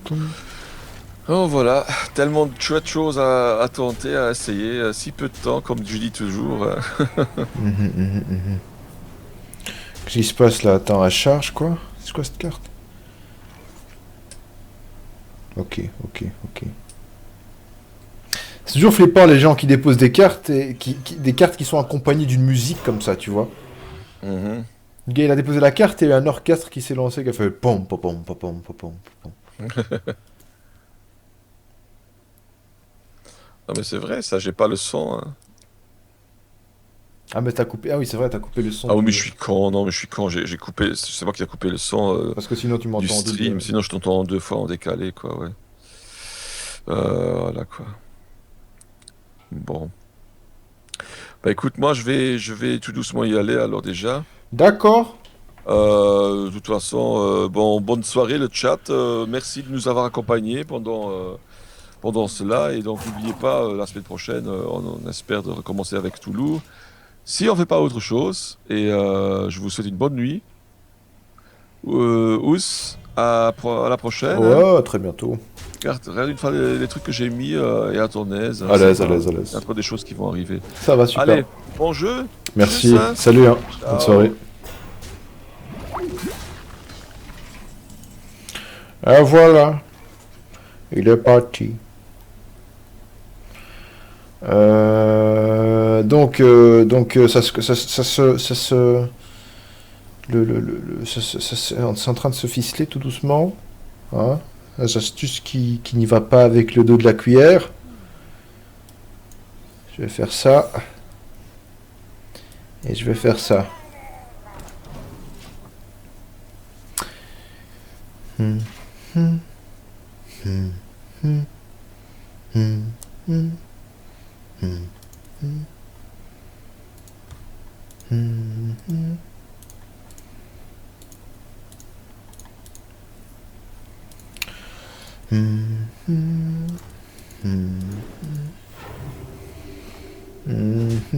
toum. Oh voilà, tellement de chouettes choses à tenter, à essayer, si peu de temps, comme je dis toujours. Mhm. Qu'est-ce qui se passe là? Attends, elle charge quoi? C'est quoi cette carte? Ok. C'est toujours flippant les gens qui déposent des cartes et des cartes qui sont accompagnées d'une musique comme ça, tu vois. Mhm. Le gars il a déposé la carte et il y a un orchestre qui s'est lancé qui a fait pom pom pom pom pom pom pom pom. Non mais c'est vrai, ça, j'ai pas le son, hein. Ah mais t'as coupé. Ah oui c'est vrai t'as coupé le son Ah oui, mais je suis con, non, mais je suis con, j'ai coupé, c'est moi qui a coupé le son parce que sinon tu du m'entends en stream, double. sinon je t'entends en deux fois en décalé, quoi, ouais. Voilà, quoi. Bon. Bah écoute, moi je vais tout doucement y aller alors déjà. D'accord. De toute façon, bon, bonne soirée le chat. Merci de nous avoir accompagnés pendant cela. Et donc n'oubliez pas, la semaine prochaine, on espère de recommencer avec Toulouse. Si on fait pas autre chose, et je vous souhaite une bonne nuit. Ous, à la prochaine, hein. Ouais, à très bientôt. Regarde une fois les trucs que j'ai mis et à ton aise, hein, À l'aise, c'est à pas- l'aise, à Il y a l'aise. encore des choses qui vont arriver. Ça va super. Allez, bon jeu. Merci. Tchuss, hein. Salut hein. Bonne Ciao. soirée. Ah voilà, il est parti. C'est en train de se ficeler tout doucement. Hein, les astuces qui n'y va pas avec le dos de la cuillère. Je vais faire ça. Et je vais faire ça.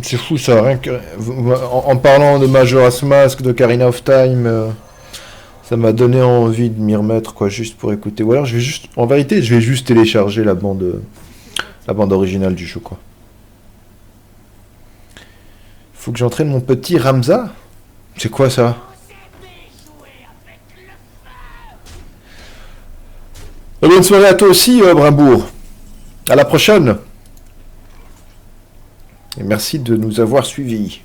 C'est fou ça, rien que... en parlant de Majora's Mask, de Ocarina of Time, ça m'a donné envie de m'y remettre, quoi, juste pour écouter. Ou alors je vais juste, en vérité, je vais juste télécharger la bande originale du jeu, quoi. Faut que j'entraîne mon petit Ramza. C'est quoi ça? Bonne soirée à toi aussi, Brimbourg. À la prochaine. Et merci de nous avoir suivis.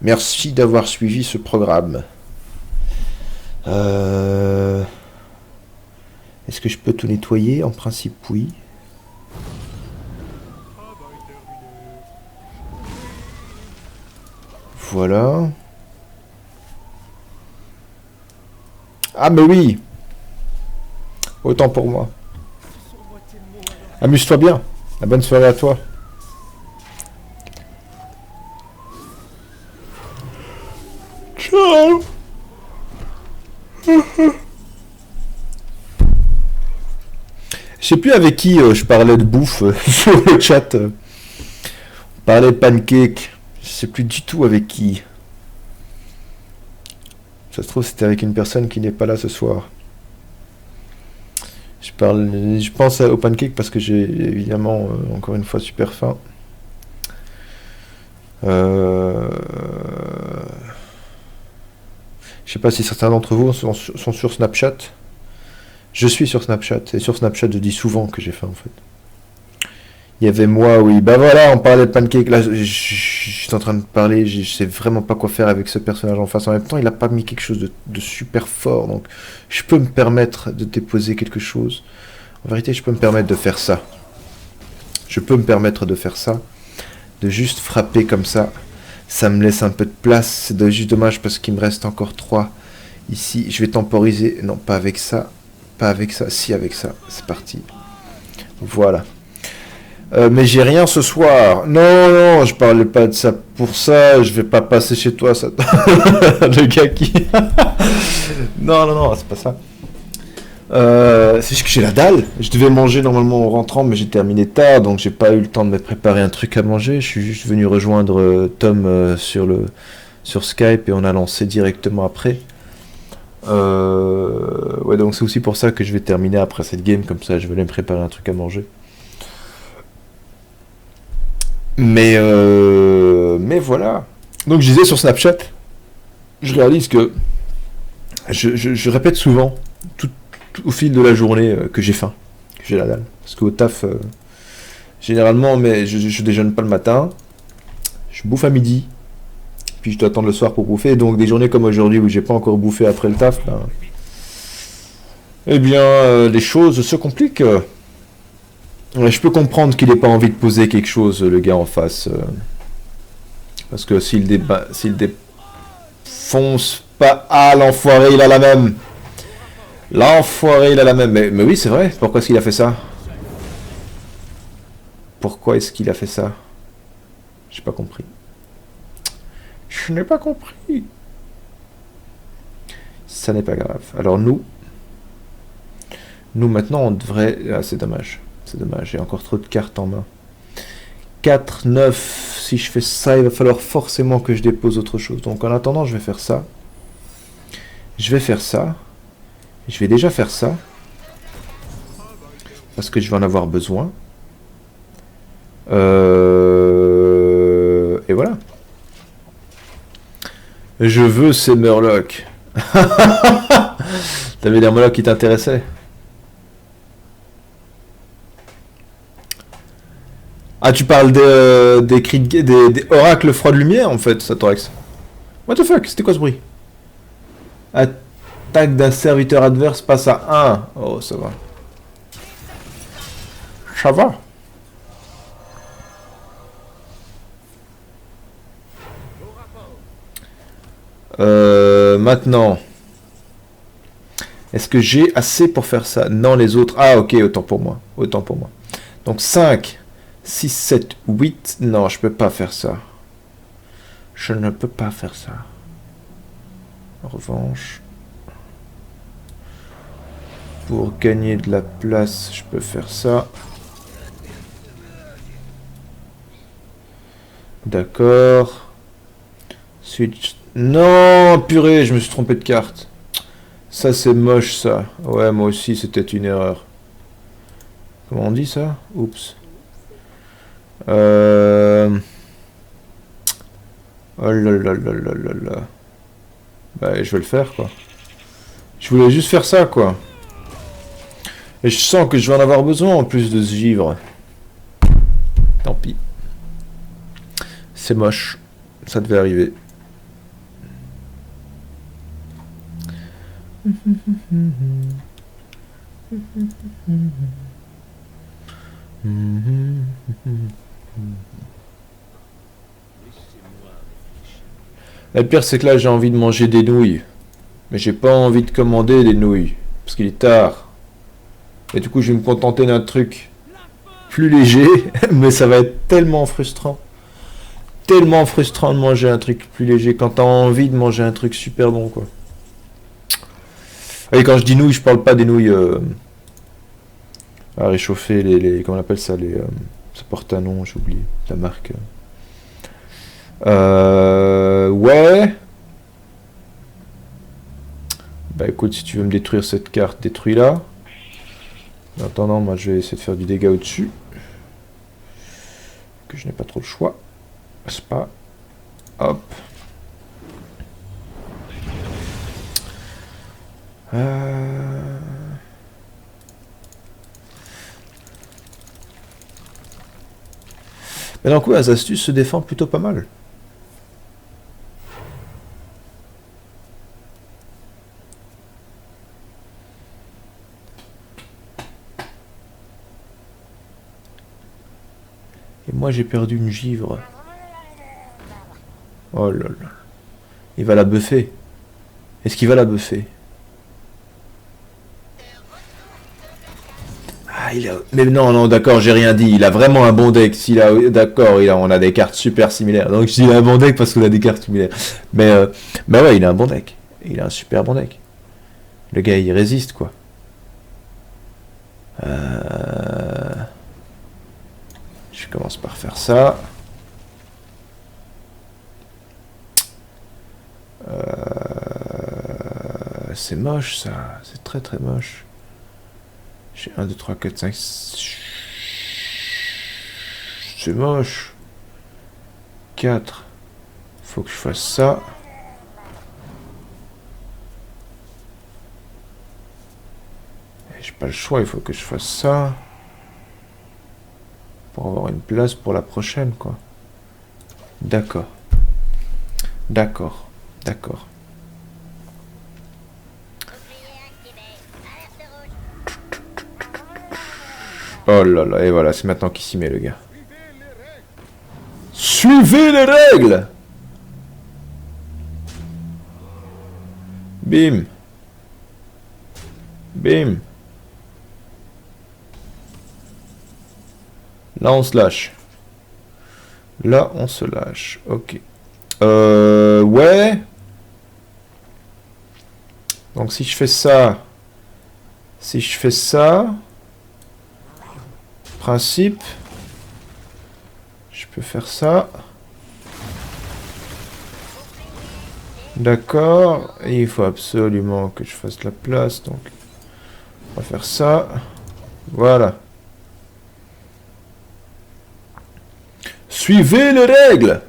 Merci d'avoir suivi ce programme. Est-ce que je peux tout nettoyer? En principe, oui. Voilà. Ah, mais oui. Autant pour moi. Amuse-toi bien. La bonne soirée à toi. Ciao. Je sais plus avec qui je parlais de bouffe sur le chat. On parlait de pancake. Je sais plus du tout avec qui. Ça se trouve c'était avec une personne qui n'est pas là ce soir. Je pense au pancake parce que j'ai évidemment encore une fois super faim. Je sais pas si certains d'entre vous sont sur Snapchat. Je suis sur Snapchat. Et sur Snapchat, je dis souvent que j'ai faim, en fait. Il y avait moi, oui. Bah voilà, on parlait de pancake. Là, je suis en train de parler. Je sais vraiment pas quoi faire avec ce personnage en face. En même temps, il a pas mis quelque chose de super fort. Donc, je peux me permettre de déposer quelque chose. En vérité, je peux me permettre de faire ça. Je peux me permettre de faire ça. De juste frapper comme ça. Ça me laisse un peu de place. C'est juste dommage parce qu'il me reste encore 3 ici. Je vais temporiser. Non, pas avec ça. Pas avec ça. Si, avec ça. C'est parti. Voilà. Mais j'ai rien ce soir. Non, non, je parlais pas de ça pour ça. Je vais pas passer chez toi, ça. Le gars qui... non, non, non, c'est pas ça. C'est juste que j'ai la dalle. Je devais manger normalement en rentrant, mais j'ai terminé tard, donc j'ai pas eu le temps de me préparer un truc à manger. Je suis juste venu rejoindre Tom sur Skype et on a lancé directement après. Ouais, donc c'est aussi pour ça que je vais terminer après cette game, comme ça je vais aller me préparer un truc à manger. Mais voilà. Donc je disais sur Snapchat, je réalise que je répète souvent, tout au fil de la journée, que j'ai faim, que j'ai la dalle. Parce qu'au taf, généralement, mais je déjeune pas le matin, je bouffe à midi, puis je dois attendre le soir pour bouffer. Donc des journées comme aujourd'hui où j'ai pas encore bouffé après le taf, ben, eh bien, les choses se compliquent. Je peux comprendre qu'il n'ait pas envie de poser quelque chose, le gars en face. Parce que s'il défonce pas... Ah, l'enfoiré, il a la même. L'enfoiré, il a la même. Mais oui, c'est vrai. Pourquoi est-ce qu'il a fait ça? Pourquoi est-ce qu'il a fait ça? J'ai pas compris. Je n'ai pas compris. Ça n'est pas grave. Alors nous maintenant, on devrait... Ah, c'est dommage. C'est dommage, j'ai encore trop de cartes en main. 4, 9, si je fais ça, il va falloir forcément que je dépose autre chose. Donc en attendant, je vais faire ça. Je vais faire ça. Je vais déjà faire ça. Parce que je vais en avoir besoin. Et voilà. Je veux ces Murlocs. T'avais des Murlocs qui t'intéressaient? Ah, tu parles des cris de des oracles froid de lumière, en fait, Satorax. What the fuck? C'était quoi ce bruit? Attaque d'un serviteur adverse passe à 1. Oh, ça va. Ça va. Maintenant. Est-ce que j'ai assez pour faire ça? Non, les autres. Ah, ok, autant pour moi. Autant pour moi. Donc 5, 6, 7, 8. Non, je peux pas faire ça. Je ne peux pas faire ça. En revanche, pour gagner de la place, je peux faire ça. D'accord. Switch. Non, purée, je me suis trompé de carte. Ça, c'est moche, ça. Ouais, moi aussi, c'était une erreur. Comment on dit ça? Oups. Oh là là là là là là. Bah, je vais le faire, quoi. Je voulais juste faire ça, quoi. Et je sens que je vais en avoir besoin, en plus de ce givre. Tant pis. C'est moche. Ça devait arriver. Le pire, c'est que là, j'ai envie de manger des nouilles. Mais j'ai pas envie de commander des nouilles. Parce qu'il est tard. Et du coup, je vais me contenter d'un truc plus léger. Mais ça va être tellement frustrant. Tellement frustrant de manger un truc plus léger quand t'as envie de manger un truc super bon, quoi. Et quand je dis nouilles, je parle pas des nouilles à réchauffer, comment on appelle ça, ça porte un nom, j'ai oublié, la marque. Ouais. Bah écoute, si tu veux me détruire cette carte, détruis-la. En attendant, moi je vais essayer de faire du dégât au-dessus. Que je n'ai pas trop le choix. C'est pas. Hop. Mais donc, ouais, Azastus se défend plutôt pas mal. Et moi, j'ai perdu une givre. Oh là là. Il va la buffer. Est-ce qu'il va la buffer? Ah, mais non, non, d'accord, j'ai rien dit. Il a vraiment un bon deck. D'accord, on a des cartes super similaires. Donc, je dis il a un bon deck parce qu'on a des cartes similaires. Mais ouais, il a un bon deck. Il a un super bon deck. Le gars, il résiste, quoi. Je commence par faire ça. C'est moche, ça. C'est très très moche. J'ai 1, 2, 3, 4, 5... C'est moche. 4. Faut que je fasse ça. J'ai pas le choix, il faut que je fasse ça. Pour avoir une place pour la prochaine, quoi. D'accord. D'accord. D'accord. Oh là là, et voilà, c'est maintenant qu'il s'y met, le gars. Suivez les règles! Bim. Bim. Là, on se lâche. Là, on se lâche. Ok. Ouais. Donc, si je fais ça... Si je fais ça... Principe, je peux faire ça. D'accord. Et il faut absolument que je fasse la place. Donc, on va faire ça. Voilà. Suivez les règles.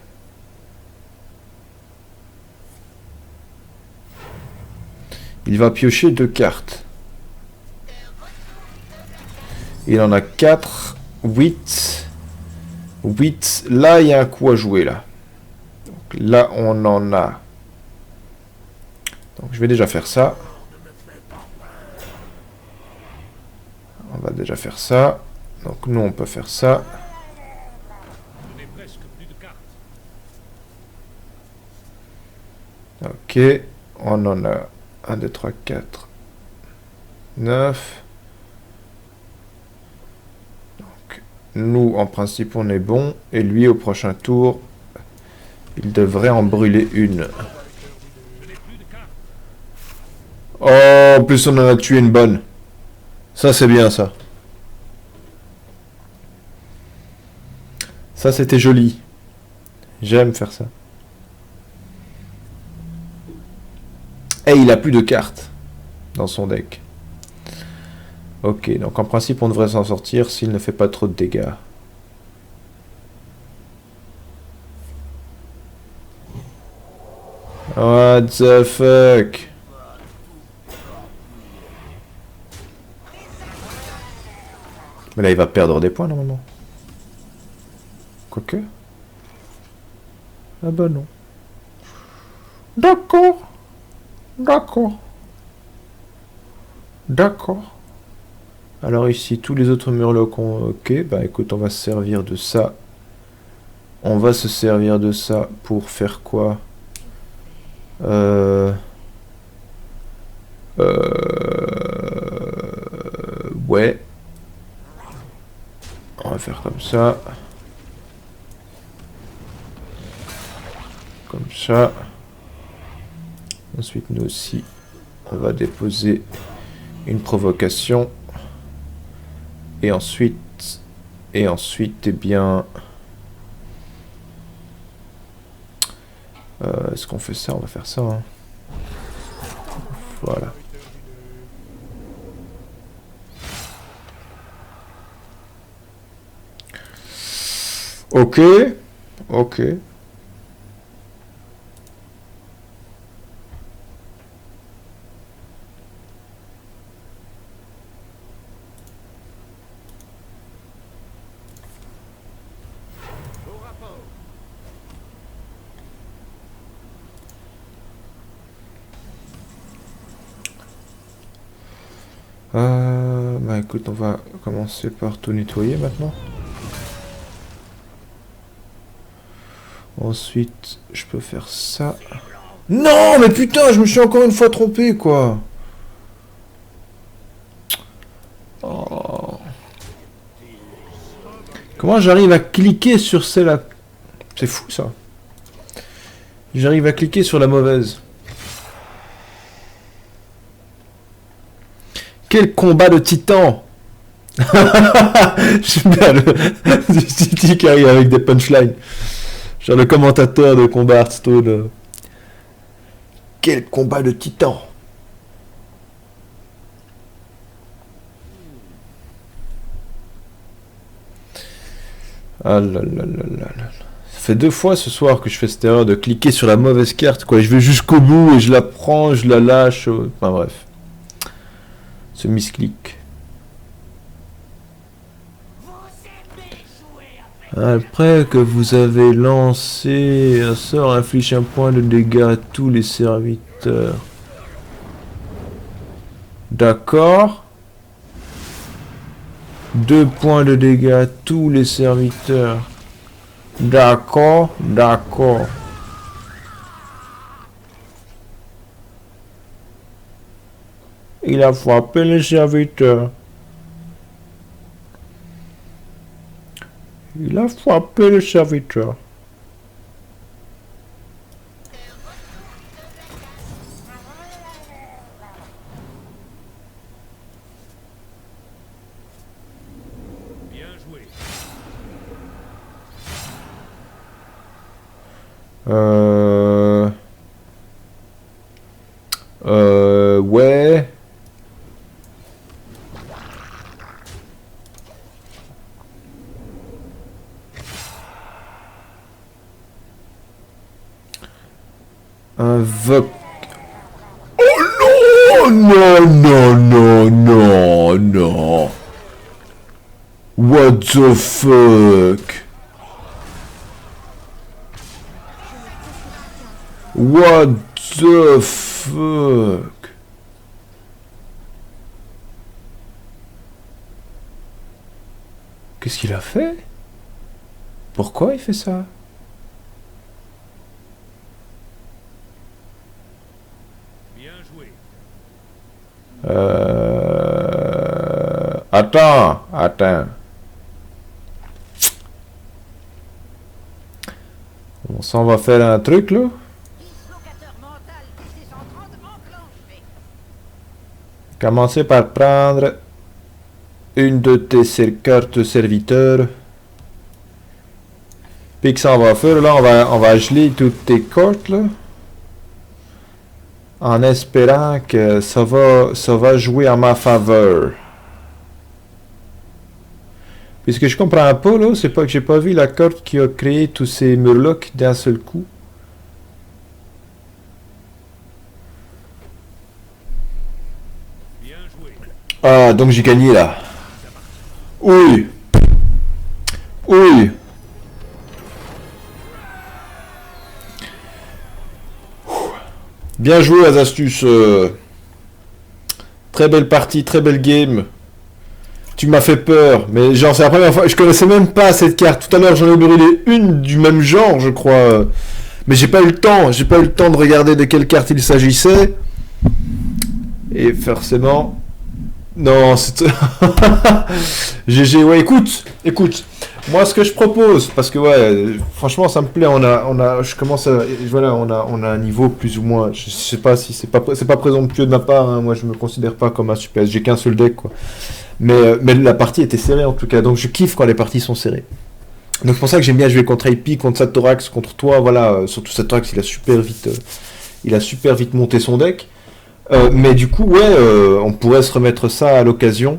Il va piocher 2 cartes. Il en a 4, 8, 8. Là, il y a un coup à jouer, là. Donc, là, on en a. Donc, je vais déjà faire ça. On va déjà faire ça. Donc, nous, on peut faire ça. Je n'ai presque plus de cartes. Ok. On en a 1, 2, 3, 4, 9. Donc, nous, en principe, on est bon. Et lui, au prochain tour, il devrait en brûler une. Je n'ai plus de cartes. Oh, en plus, on en a tué une bonne. Ça, c'est bien, ça. Ça, c'était joli. J'aime faire ça. Et il a plus de cartes dans son deck. Ok, donc en principe, on devrait s'en sortir s'il ne fait pas trop de dégâts. What the fuck? Mais là, il va perdre des points, normalement. Quoique. Ah bah non. D'accord. D'accord. D'accord. Alors ici, tous les autres murlocs ont... Ok, bah écoute, on va se servir de ça. On va se servir de ça pour faire quoi? Ouais. On va faire comme ça. Comme ça. Ensuite, nous aussi, on va déposer une provocation. Et ensuite, eh bien... est-ce qu'on fait ça? On va faire ça. Hein. Voilà. Ok. Ok. Bah écoute, on va commencer par tout nettoyer maintenant. Ensuite, je peux faire ça. Non, mais putain, je me suis encore une fois trompé, quoi. Oh. Comment j'arrive à cliquer sur celle-là? C'est fou, ça. J'arrive à cliquer sur la mauvaise. Quel combat de titans! J'aime bien le City qui arrive avec des punchlines. Genre le commentateur de combat Hearthstone. Quel combat de titans! Ah là là là là là. Ça fait 2 fois ce soir que je fais cette erreur de cliquer sur la mauvaise carte, quoi. Je vais jusqu'au bout et je la prends, je la lâche. Enfin bref. Ce misclic. Après que vous avez lancé un sort inflige un point de dégâts à tous les serviteurs. D'accord. 2 points de dégâts à tous les serviteurs. D'accord, d'accord. Il a frappé les serviteurs. Il a frappé le serviteur. Bien joué. Ouais. Invoque. Oh non, non, non, non, non, non. What the fuck? What the fuck? Qu'est-ce qu'il a fait? Pourquoi il fait ça? Bien joué. Attends. On s'en va faire un truc là. Dislocateur mental DC-130 enclenché. Commencez par prendre une de tes cartes serviteurs. Puis que ça va faire là, on va geler toutes tes cartes là. En espérant que ça va jouer en ma faveur. Puis ce que je comprends pas là, c'est pas que j'ai pas vu la carte qui a créé tous ces murlocs d'un seul coup. Bien joué. Ah, donc j'ai gagné là. Oui. Bien joué, Azastus. Très belle partie, très belle game. Tu m'as fait peur, mais genre c'est la première fois. Je connaissais même pas cette carte. Tout à l'heure j'en ai brûlé une du même genre, je crois. Mais j'ai pas eu le temps. J'ai pas eu le temps de regarder de quelle carte il s'agissait. Et forcément. Non, c'est. GG, ouais, écoute. Moi, ce que je propose, parce que ouais, franchement, ça me plaît. Je commence à, voilà, on a un niveau plus ou moins. Je sais pas si c'est pas présomptueux de ma part. Hein, moi, je me considère pas comme un super. J'ai qu'un seul deck, quoi. Mais la partie était serrée en tout cas. Donc, je kiffe quand les parties sont serrées. Donc, c'est pour ça que j'aime bien jouer contre IP, contre Satorax, contre toi. Voilà, surtout Satorax, il a super vite monté son deck. Mais du coup, ouais, on pourrait se remettre ça à l'occasion.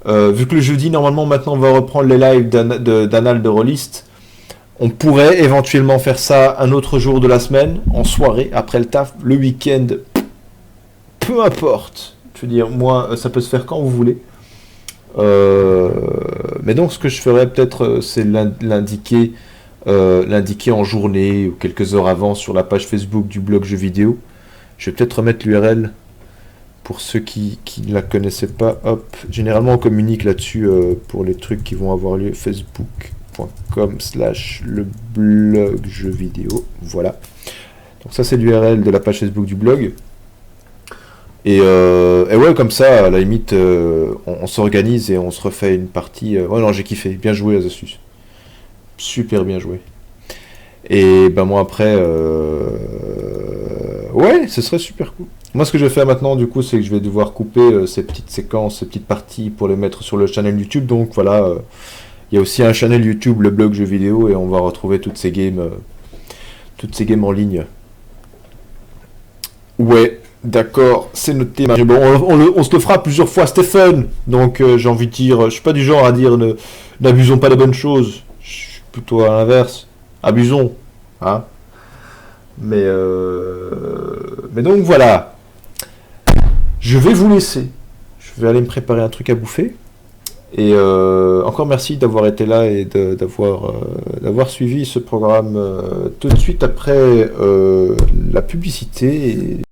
Vu que le jeudi, normalement, maintenant, on va reprendre les lives d'Anal de Rollist, on pourrait éventuellement faire ça un autre jour de la semaine, en soirée, après le taf, le week-end, peu importe. Je veux dire, moi, ça peut se faire quand vous voulez. Mais donc, ce que je ferais peut-être, c'est l'indiquer en journée ou quelques heures avant sur la page Facebook du blog jeux vidéo. Je vais peut-être remettre l'URL pour ceux qui ne la connaissaient pas. Hop, généralement on communique là-dessus pour les trucs qui vont avoir lieu. Facebook.com/le blog jeux vidéo. Voilà. Donc ça c'est l'URL de la page Facebook du blog. Et ouais, comme ça, à la limite, on s'organise et on se refait une partie. Ouais, non, j'ai kiffé. Bien joué, Azasus. Super bien joué. Et ben moi après, ouais, ce serait super cool. Moi ce que je vais faire maintenant du coup, c'est que je vais devoir couper ces petites séquences, ces petites parties pour les mettre sur le channel YouTube. Donc voilà, il y a aussi un channel YouTube, le blog jeux vidéo, et on va retrouver toutes ces games en ligne. Ouais, d'accord, c'est noté. Bon, on se le fera plusieurs fois, Stéphane. Donc j'ai envie de dire, je suis pas du genre à dire n'abusons pas des bonnes choses. Je suis plutôt à l'inverse. Abusons, hein. Mais donc voilà. Je vais vous laisser. Je vais aller me préparer un truc à bouffer. Et encore merci d'avoir été là et d'avoir suivi ce programme tout de suite après la publicité.